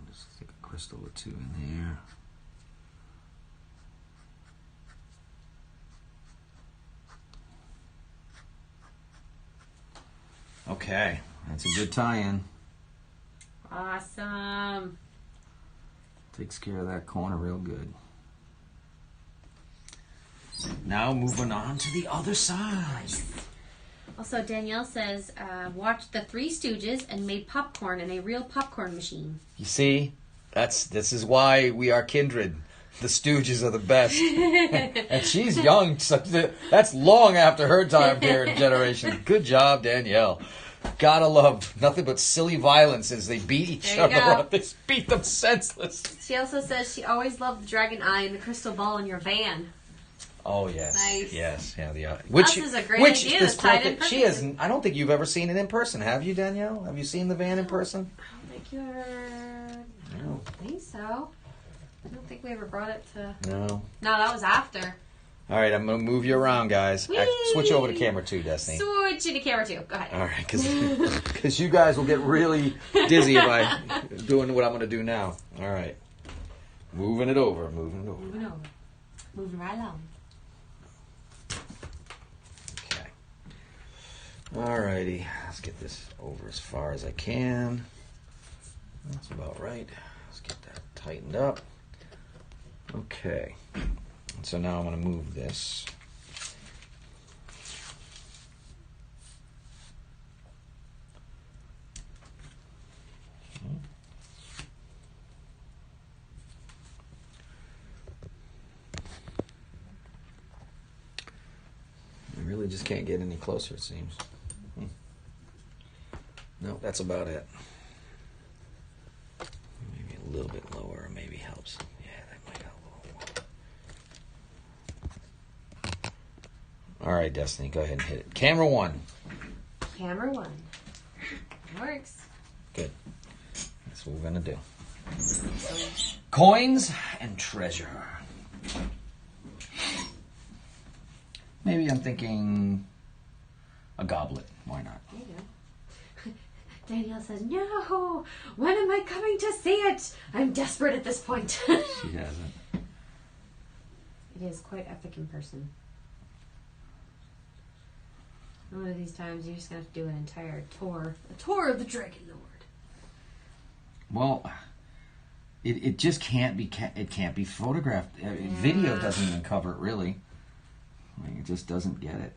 Just stick a crystal or two in there. Okay, that's a good tie-in. Awesome. Takes care of that corner real good. Now moving on to the other side. Also, Danielle says, watched The Three Stooges and made popcorn in a real popcorn machine. You see, this is why we are kindred. The Stooges are the best. And she's young. So that's long after her time period generation. Good job, Danielle. Gotta love nothing but silly violence as they beat each other up. They beat them senseless. She also says she always loved the dragon eye and the crystal ball in your van. Oh, yes. Nice. Yes, yeah. This is a great idea. That's tied in she has. I don't think you've ever seen it in person, have you, Danielle? Have you seen the van in person? I don't think you ever... I don't think so. I don't think we ever brought it to... No. No, that was after. All right, I'm going to move you around, guys. Switch over to camera 2, Destiny. Switch to camera 2. Go ahead. All right, because you guys will get really dizzy if I doing what I'm going to do now. All right. Moving it over. Moving right along. Okay. All righty. Let's get this over as far as I can. That's about right. Let's get that tightened up. Okay. So now I'm going to move this. I really just can't get any closer, it seems. No, that's about it. Maybe a little bit lower maybe helps. Yeah, that might help a little more. All right, Destiny, go ahead and hit it. Camera 1. Camera 1. Works. Good. That's what we're going to do. Coins and treasure. Maybe I'm thinking a goblet. Why not? There you go. Danielle says, no, when am I coming to see it? I'm desperate at this point. She hasn't. It is quite epic in person. One of these times you're just going to have to do an entire tour. A tour of the Dragon Lord. Well, it just can't be, it can't be photographed. Video doesn't even cover it, really. Like, it just doesn't get it.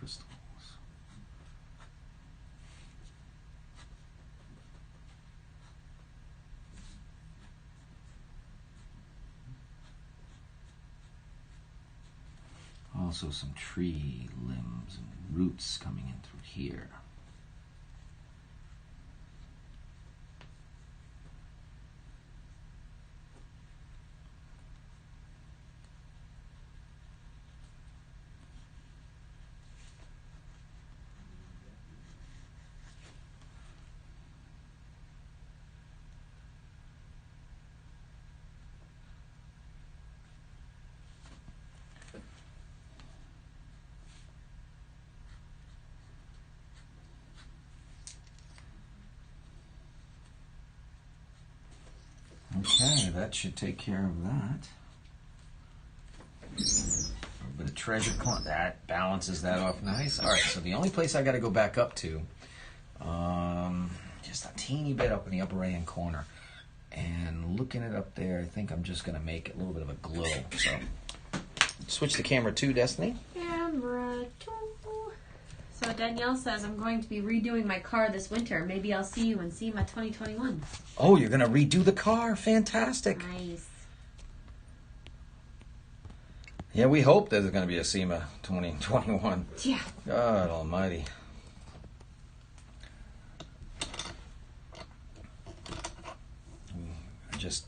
crystals. Also some tree limbs and roots coming in through here. Okay, that should take care of that. A little bit of treasure that balances that off nice. All right, so the only place I got to go back up to, just a teeny bit up in the upper right-hand corner, and looking it up there, I think I'm just going to make it a little bit of a glow. So, switch to camera 2, Destiny. Camera 2. So Danielle says, I'm going to be redoing my car this winter. Maybe I'll see you in SEMA 2021. Oh, you're going to redo the car. Fantastic. Nice. Yeah, we hope there's going to be a SEMA 2021. Yeah. God almighty. Just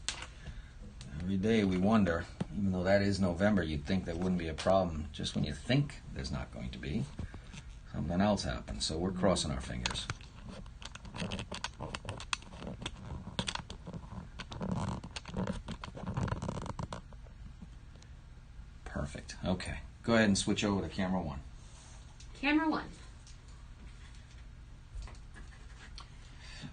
every day we wonder, even though that is November, you'd think that wouldn't be a problem. Just when you think there's not going to be, something else happens. So we're crossing our fingers. Perfect. Okay. Go ahead and switch over to camera 1. Camera 1.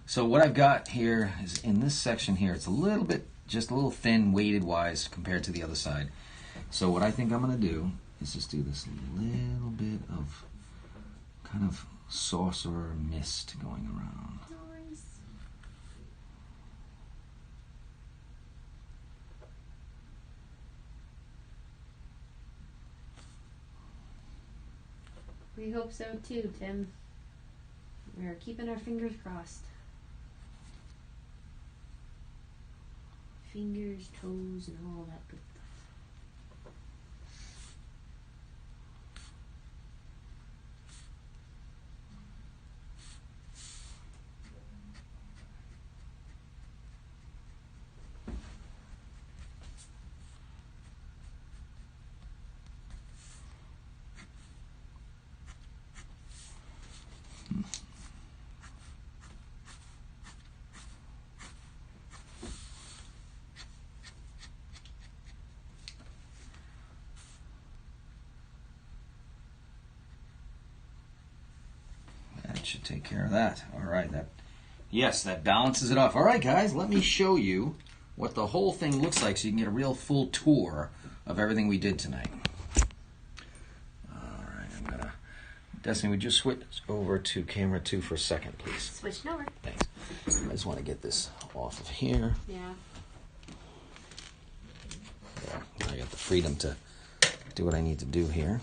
So what I've got here is in this section here, it's a little bit, just a little thin weighted wise compared to the other side. So what I think I'm going to do is just do this little bit of kind of sorcerer mist going around. Nice. We hope so too, Tim. We're keeping our fingers crossed. Fingers, toes, and all that good stuff. That should take care of that. All right, yes, that balances it off. All right, guys, let me show you what the whole thing looks like so you can get a real full tour of everything we did tonight. All right, I'm gonna, Destiny, would you switch over to camera 2 for a second, please? Switching over. Thanks. I just want to get this off of here. Yeah. There, I got the freedom to do what I need to do here.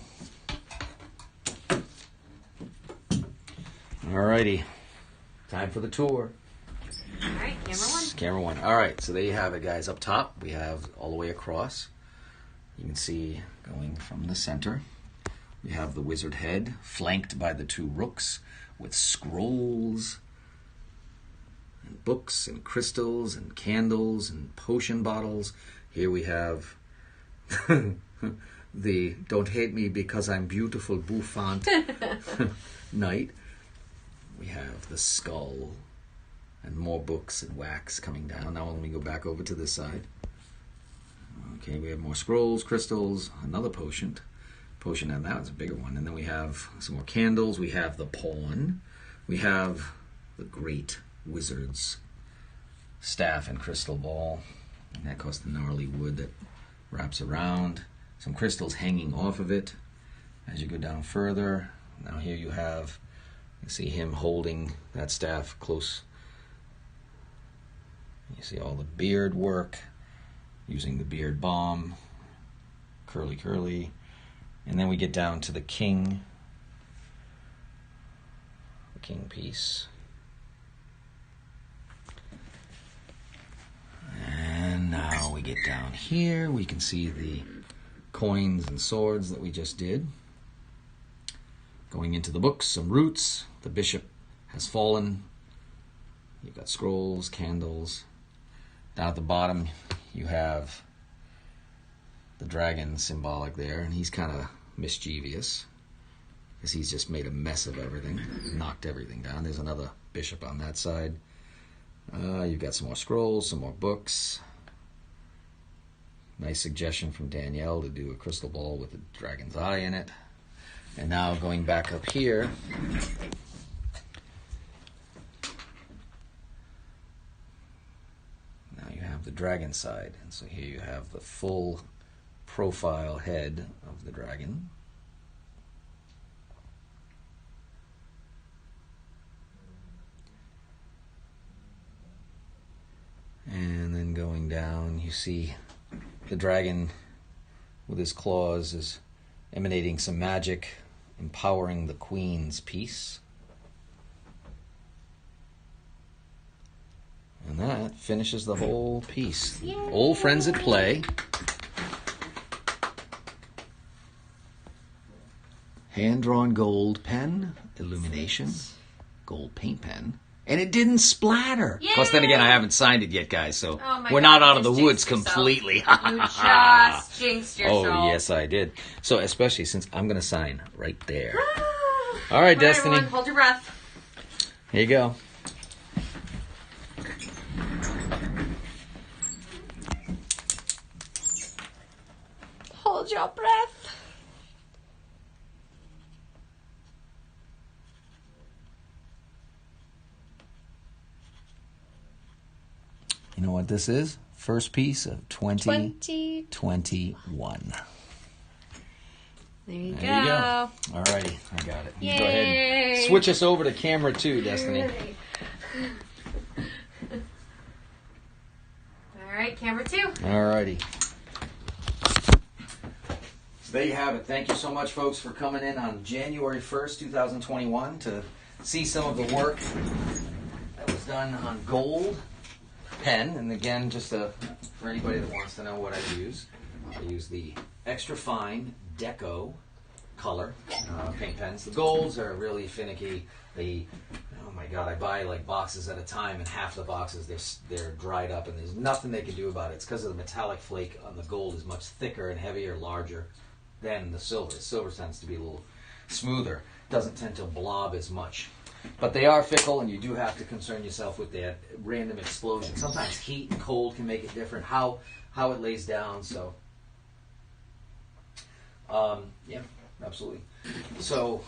Alrighty, time for the tour. All right, camera 1. Camera 1. All right, so there you have it, guys. Up top, we have all the way across. You can see going from the center, we have the wizard head flanked by the 2 rooks with scrolls and books and crystals and candles and potion bottles. Here we have the "Don't hate me because I'm beautiful" bouffant knight. We have the skull and more books and wax coming down. Now let me go back over to this side. Okay, we have more scrolls, crystals, another potion, and that was a bigger one. And then we have some more candles. We have the pawn. We have the great wizard's staff and crystal ball. And that costs the gnarly wood that wraps around. Some crystals hanging off of it. As you go down further, now here you have, you see him holding that staff close. You see all the beard work, using the beard balm, curly. And then we get down to the king king piece. And now we get down here. We can see the coins and swords that we just did. Going into the books, some roots. The bishop has fallen. You've got scrolls, candles. Down at the bottom, you have the dragon symbolic there, and he's kind of mischievous because he's just made a mess of everything, knocked everything down. There's another bishop on that side. You've got some more scrolls, some more books. Nice suggestion from Danielle to do a crystal ball with a dragon's eye in it. And now going back up here, now you have the dragon side. And so here you have the full profile head of the dragon. And then going down, you see the dragon with his claws is emanating some magic, empowering the queen's piece. And that finishes the whole piece. Yay. Old friends at play. Hand-drawn gold pen, illumination, gold paint pen. And it didn't splatter. Yay! Of course, then again, I haven't signed it yet, guys, so we're not out of the woods completely. You just jinxed yourself. Oh, yes, I did. So, especially since I'm going to sign right there. All right, Destiny. Everyone, hold your breath. Here you go. Hold your breath. You know what this is? First piece of 2021. There you go. All righty, I got it. Yay. Go ahead and switch us over to camera 2, Destiny. All right, camera 2. All righty. So there you have it. Thank you so much, folks, for coming in on January 1st, 2021 to see some of the work that was done on gold pen. And again, just for anybody that wants to know what I use the extra fine Deco color paint pens. The golds are really finicky. Oh my God, I buy like boxes at a time, and half the boxes they're dried up, and there's nothing they can do about it. It's because of the metallic flake on the gold is much thicker and heavier, larger than the silver. The silver tends to be a little smoother, doesn't tend to blob as much. But they are fickle, and you do have to concern yourself with that random explosion. Sometimes heat and cold can make it different, how it lays down. So, yeah, absolutely. So,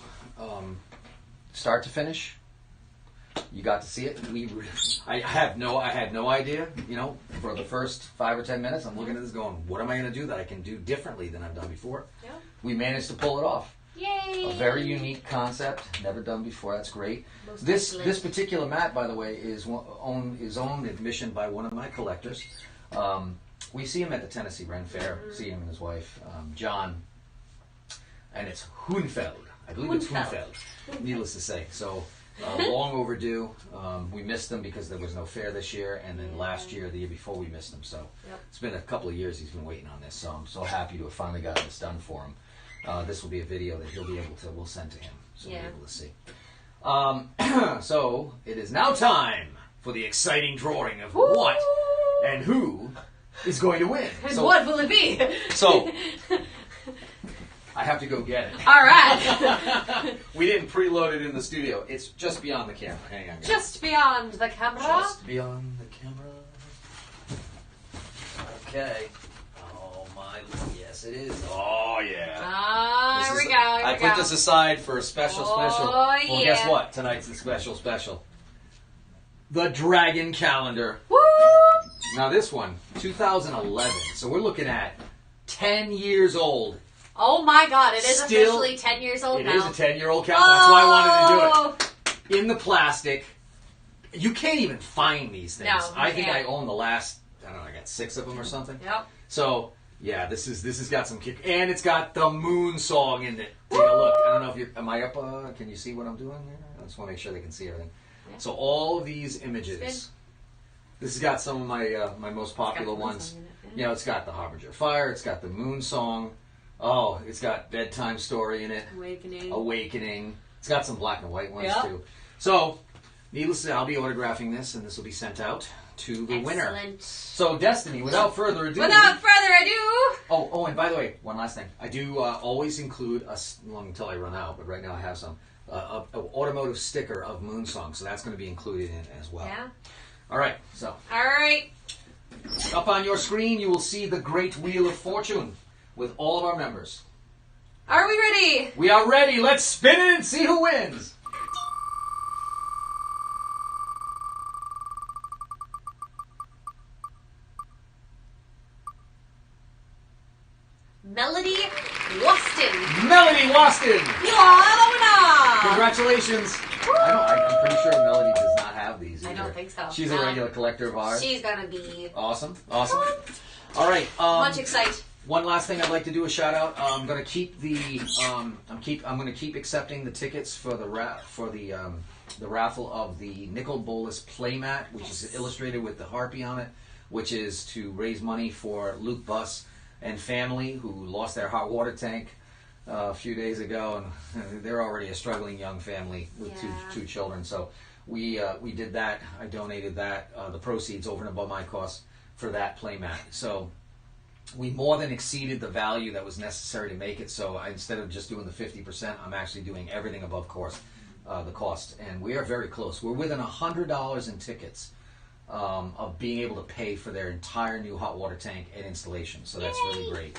start to finish, you got to see it. I had no idea. You know, for the first 5 or 10 minutes, I'm looking at this, going, "What am I going to do that I can do differently than I've done before?" Yeah. We managed to pull it off. Yay! A very unique concept, never done before. That's great. This particular mat, by the way, is owned admission by one of my collectors. We see him at the Tennessee Ren Fair. See him and his wife, John, and it's Hohenfeld. I believe it's Hohenfeld. Needless to say, so long overdue. We missed them because there was no fair this year, and then last year, the year before, we missed them. So it's been a couple of years he's been waiting on this. So I'm so happy to have finally gotten this done for him. This will be a video that we'll send to him, so we'll be able to see. So it is now time for the exciting drawing of what and who is going to win. And so, what will it be? So I have to go get it. All right. We didn't preload it in the studio. It's just beyond the camera. Hang on, guys. Just beyond the camera. Just beyond the camera. Okay. Yes, it is. Oh, yeah. Here we go. I put this aside for a special. Well, yeah. guess what? Tonight's the special. The Dragon Calendar. Woo! Now, this one, 2011. So we're looking at 10 years old. Oh, my God. It is officially 10 years old now. It is a 10-year-old calendar. That's why I wanted to do it. In the plastic. You can't even find these things. No, I think I own the last, I don't know, I got 6 of them or something. Yep. So... yeah, this has got some kick, and it's got the moon song in it. Take a look, and don't know if you're. Am I up? Can you see what I'm doing here? I just want to make sure they can see everything. Yeah. So all of these images. This has got some of my my most popular ones. You know, it's got the Harbinger Fire. It's got the Moon Song. Oh, it's got Bedtime Story in it. Awakening. It's got some black and white ones too. So, needless to say, I'll be autographing this, and this will be sent out to the winner. So, Destiny, without further ado. Oh, and by the way, one last thing. I do always include until I run out, but right now I have some an automotive sticker of Moonsong, so that's going to be included in it as well. Yeah. All right. So. All right. Up on your screen, you will see the Great Wheel of Fortune with all of our members. Are we ready? We are ready. Let's spin it and see who wins. Melody Waston. Melody Waston. You are the winner. Congratulations. I'm pretty sure Melody does not have these either. I don't think so. She's a regular collector of ours. She's gonna be awesome. All right. Much excite. One last thing I'd like to do a shout out. I'm going to keep the I'm going to keep accepting the tickets for the raffle of the Nicol Bolas playmat, which is illustrated with the harpy on it, which is to raise money for Luke Buss and family who lost their hot water tank a few days ago, and they're already a struggling young family with two children. So we did that. I donated that the proceeds over and above my costs for that playmat. So we more than exceeded the value that was necessary to make it. So instead of just doing the 50%, I'm actually doing everything above the cost, and we are very close. We're within $100 in tickets of being able to pay for their entire new hot water tank and installation. So that's really great.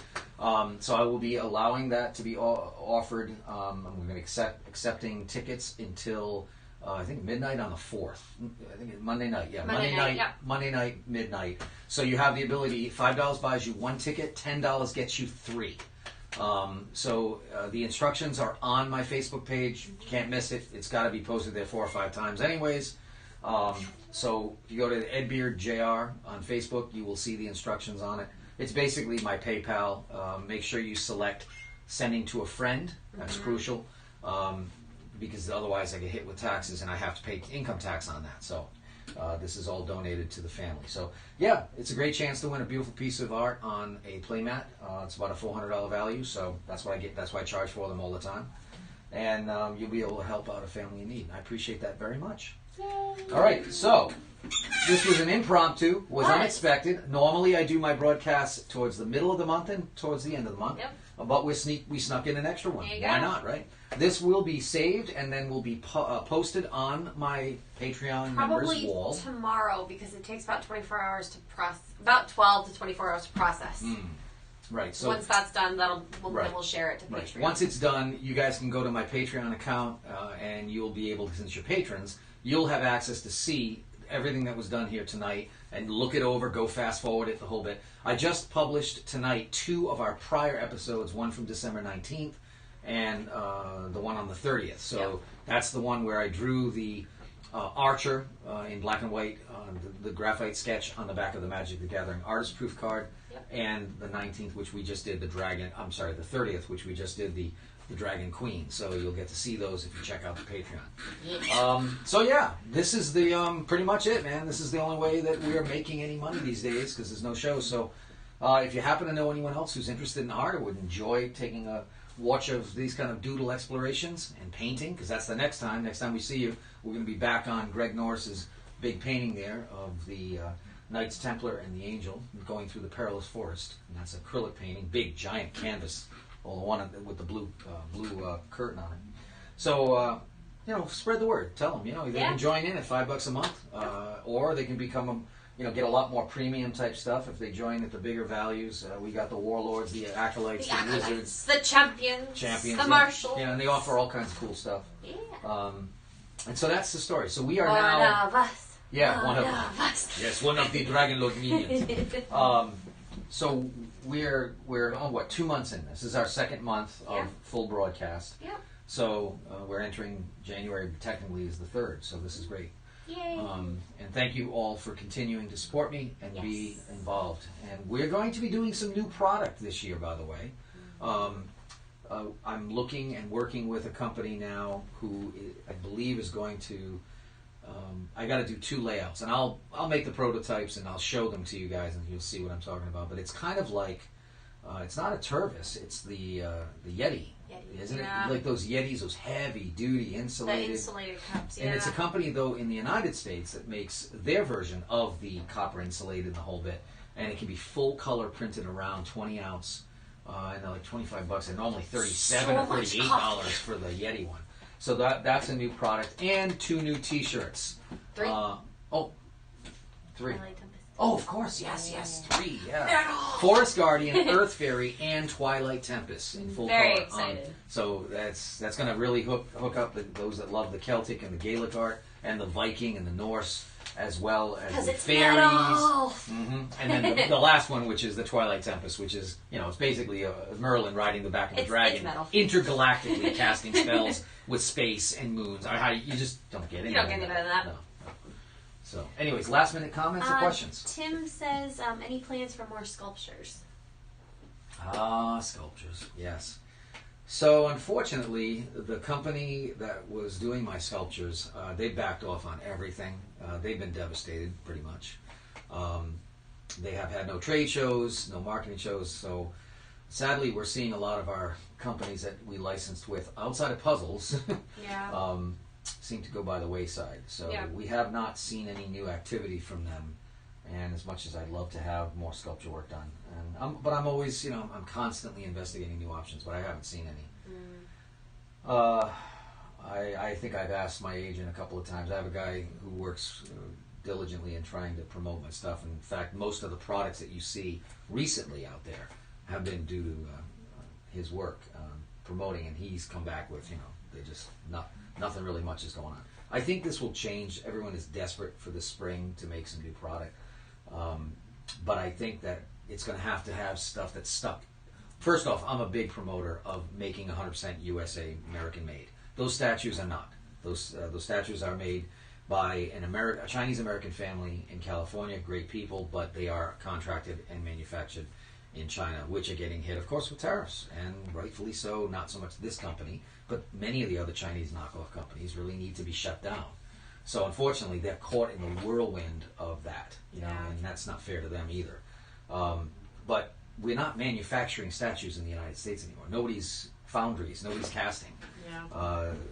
So I will be allowing that to be offered. I'm going to accepting tickets until I think midnight on the 4th. I think it's Monday night. Yeah, Monday night. Yeah. Monday night, midnight. So you have the ability. $5 buys you one ticket. $10 gets you 3. So the instructions are on my Facebook page. You can't miss it. It's got to be posted there 4 or 5 times, anyways. So if you go to Ed Beard Jr. on Facebook, you will see the instructions on it. It's basically my PayPal. Make sure you select sending to a friend. That's crucial. Because otherwise I get hit with taxes and I have to pay income tax on that. So this is all donated to the family. So yeah, it's a great chance to win a beautiful piece of art on a playmat. It's about a $400 value, so that's what I get. That's why I charge for them all the time. And you'll be able to help out a family in need. I appreciate that very much. Yay. All right, so this was an impromptu, was unexpected. Normally I do my broadcasts towards the middle of the month and towards the end of the month. Yep. But we snuck in an extra one. Why not, right? This will be saved and then will be posted on my Patreon members wall. Probably tomorrow, because it takes about 24 hours to process. About 12 to 24 hours to process. Right. So once that's done, then we'll share it to Patreon. Once it's done, you guys can go to my Patreon account, and you'll be able to, since you're patrons, you'll have access to see everything that was done here tonight and look it over, go fast forward it the whole bit. I just published tonight 2 of our prior episodes, one from December 19th and the one on the 30th. So that's the one where I drew the Archer in black and white, the graphite sketch on the back of the Magic the Gathering artist proof card, and the 19th, which we just did the 30th, which we just did the Dragon Queen. So you'll get to see those if you check out the Patreon. So yeah, this is the pretty much it, man. This is the only way that we are making any money these days, because there's no shows. So if you happen to know anyone else who's interested in art or would enjoy taking a watch of these kind of doodle explorations and painting, because that's the next time we see you, we're going to be back on Greg Norris's big painting there of the Knights Templar and the Angel going through the perilous forest, and that's acrylic painting, big giant canvas, well, the one with the blue curtain on it. So spread the word. Tell them, they can join in at $5 a month, or they can become get a lot more premium type stuff if they join at the bigger values. We got the warlords, the acolytes, the wizards, the champions, the marshals. And they offer all kinds of cool stuff. Yeah. And so that's the story. So we are one now. Of us. Yeah, one of us. Yes, one of the Dragon Lord minions. So we're 2 months in. This is our second month of full broadcast. Yeah. So we're entering January. Technically, is the 3rd. So this is great. Yay. And thank you all for continuing to support me and be involved. And we're going to be doing some new product this year, by the way. I'm looking and working with a company now who I believe is going to. I got to do 2 layouts, and I'll make the prototypes and I'll show them to you guys, and you'll see what I'm talking about. But it's kind of like it's not a Tervis, it's the Yeti, isn't it? Like those Yetis, those heavy duty insulated. The insulated cups, yeah. And it's a company though in the United States that makes their version of the copper insulated and the whole bit, and it can be full color printed around 20 ounce. And they're like $25, and normally $37 or $38 for the Yeti one. So that's a new product, and 2 new T-shirts. 3. 3. Oh, of course, yes, 3, yeah. Forest Guardian, Earth Fairy, and Twilight Tempest in full color. Very excited. So that's going to really hook up those that love the Celtic and the Gaelic art, and the Viking and the Norse, as well as the fairies. And then the last one, which is the Twilight Tempest, which is, it's basically Merlin riding the back of a dragon, intergalactically casting spells with space and moons. You just don't get into You don't get into that. No. So, anyways, last minute comments or questions? Tim says, any plans for more sculptures? Sculptures, yes. So, unfortunately, the company that was doing my sculptures, they backed off on everything. They've been devastated, pretty much. They have had no trade shows, no marketing shows. So, sadly, we're seeing a lot of our companies that we licensed with outside of puzzles seem to go by the wayside. So, we have not seen any new activity from them. And as much as I'd love to have more sculpture work done, but I'm always, I'm constantly investigating new options, but I haven't seen any. I think I've asked my agent a couple of times. I have a guy who works diligently in trying to promote my stuff. In fact, most of the products that you see recently out there have been due to his work promoting, and he's come back with, they just nothing really much is going on. I think this will change. Everyone is desperate for the spring to make some new product. But I think that it's going to have stuff that's stuck. First off, I'm a big promoter of making 100% USA, American made. Those statues are not. Those statues are made by a Chinese American family in California, great people, but they are contracted and manufactured in China, which are getting hit, of course, with tariffs, and rightfully so. Not so much this company, but many of the other Chinese knockoff companies really need to be shut down. So unfortunately, they're caught in the whirlwind of that, and that's not fair to them either. But we're not manufacturing statues in the United States anymore. Nobody's foundries, nobody's casting.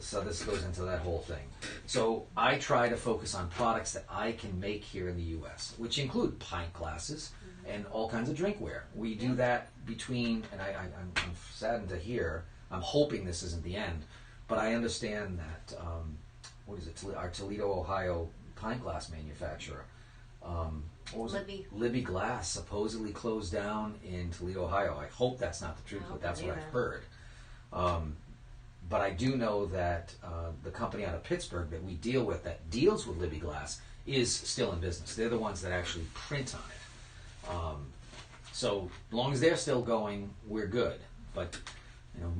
So this goes into that whole thing. So I try to focus on products that I can make here in the U.S., which include pint glasses and all kinds of drinkware. We do that between, and I'm saddened to hear, I'm hoping this isn't the end, but I understand that, our Toledo, Ohio pint glass manufacturer, Libby Glass supposedly closed down in Toledo, Ohio. I hope that's not the truth, but that's what I've heard. But I do know that the company out of Pittsburgh that we deal with, that deals with Libby Glass, is still in business. They're the ones that actually print on it. So as long as they're still going, we're good. But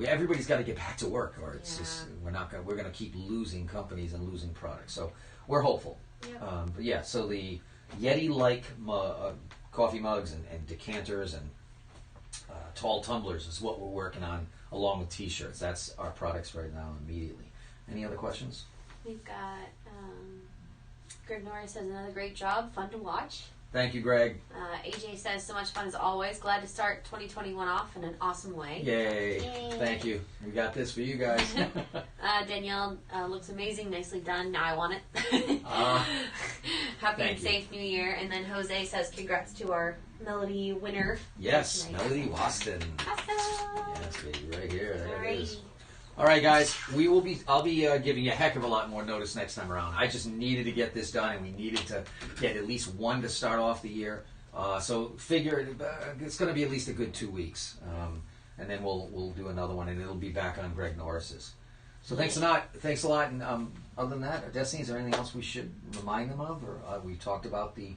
everybody's got to get back to work, or it's just we're going to keep losing companies and losing products. So we're hopeful. But so the Yeti-like coffee mugs and decanters and tall tumblers is what we're working on, along with T-shirts. That's our products right now immediately. Any other questions? We've got Greg Norris says another great job, fun to watch. Thank you, Greg. AJ says so much fun as always. Glad to start 2021 off in an awesome way. Yay. Thank you. We got this for you guys. Danielle looks amazing. Nicely done. Now I want it. Happy and safe New Year. And then Jose says congrats to our Melody winner. Yes, Melody Waston. Awesome. Yes, baby, right here. There it is. Alrighty. All right, guys. I'll be giving you a heck of a lot more notice next time around. I just needed to get this done, and we needed to get at least one to start off the year. So figure it's going to be at least a good 2 weeks, and then we'll do another one, and it'll be back on Greg Norris's. So thanks a lot. And other than that, Destiny, is there anything else we should remind them of, or we talked about the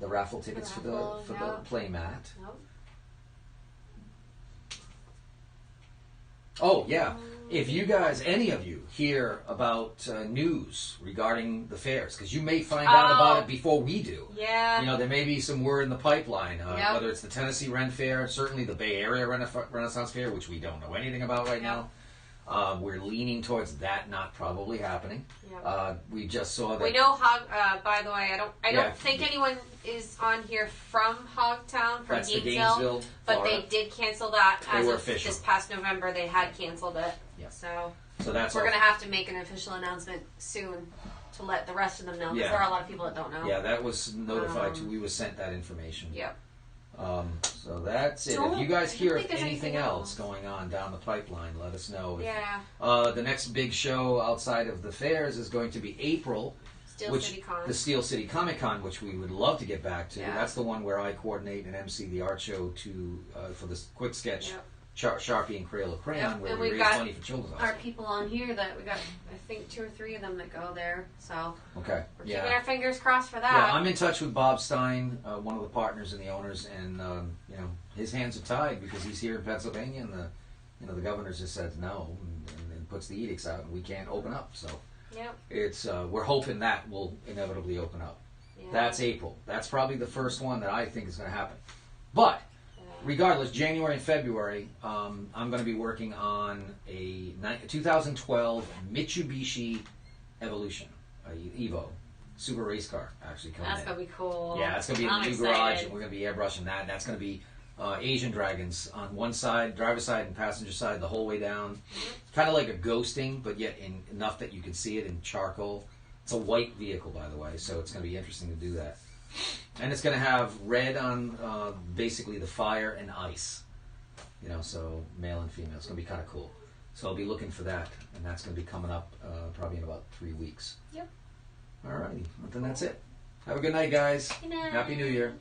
raffle tickets for the play mat? Nope. Oh yeah. if you guys, any of you, hear about news regarding the fairs, because you may find out about it before we do. Yeah. You know, there may be some word in the pipeline, whether it's the Tennessee Ren Fair, certainly the Bay Area Renaissance Fair, which we don't know anything about right now. We're leaning towards that not probably happening. Yep. We just saw that. We know by the way, I don't think anyone is on here from Hogtown, from Gainesville, but they did cancel that as of this past November. They had canceled it. Yep. So that's we're going to have to make an official announcement soon to let the rest of them know, because there are a lot of people that don't know. Yeah, that was notified too. We was sent that information. Yep. So that's it. If you guys hear of anything else going on down the pipeline, let us know. The next big show outside of the fairs is going to be April, the Steel City Comic Con, which we would love to get back to. That's the one where I coordinate and MC the art show for this quick sketch. Sharpie and Crayola Crayon, where we raise money for children's hospitals. Our people on here that we got, I think 2 or 3 of them that go there. So we're keeping our fingers crossed for that. Yeah, I'm in touch with Bob Stein, one of the partners and the owners, and his hands are tied because he's here in Pennsylvania, and the governor just said no and puts the edicts out, and we can't open up. So it's we're hoping that will inevitably open up. Yeah. That's April. That's probably the first one that I think is going to happen, but. Regardless, January and February, I'm going to be working on a 2012 Mitsubishi Evolution, Evo, super race car, actually coming in. That's going to be cool. Yeah, it's going to be in the new garage, and we're going to be airbrushing that. And that's going to be Asian dragons on one side, driver's side and passenger side, the whole way down. Kind of like a ghosting, but yet enough that you can see it in charcoal. It's a white vehicle, by the way, so it's going to be interesting to do that. And it's going to have red on basically the fire and ice. So male and female. It's going to be kind of cool. So I'll be looking for that. And that's going to be coming up probably in about 3 weeks. Yep. All righty. Well, then that's it. Have a good night, guys. Good night. Happy New Year.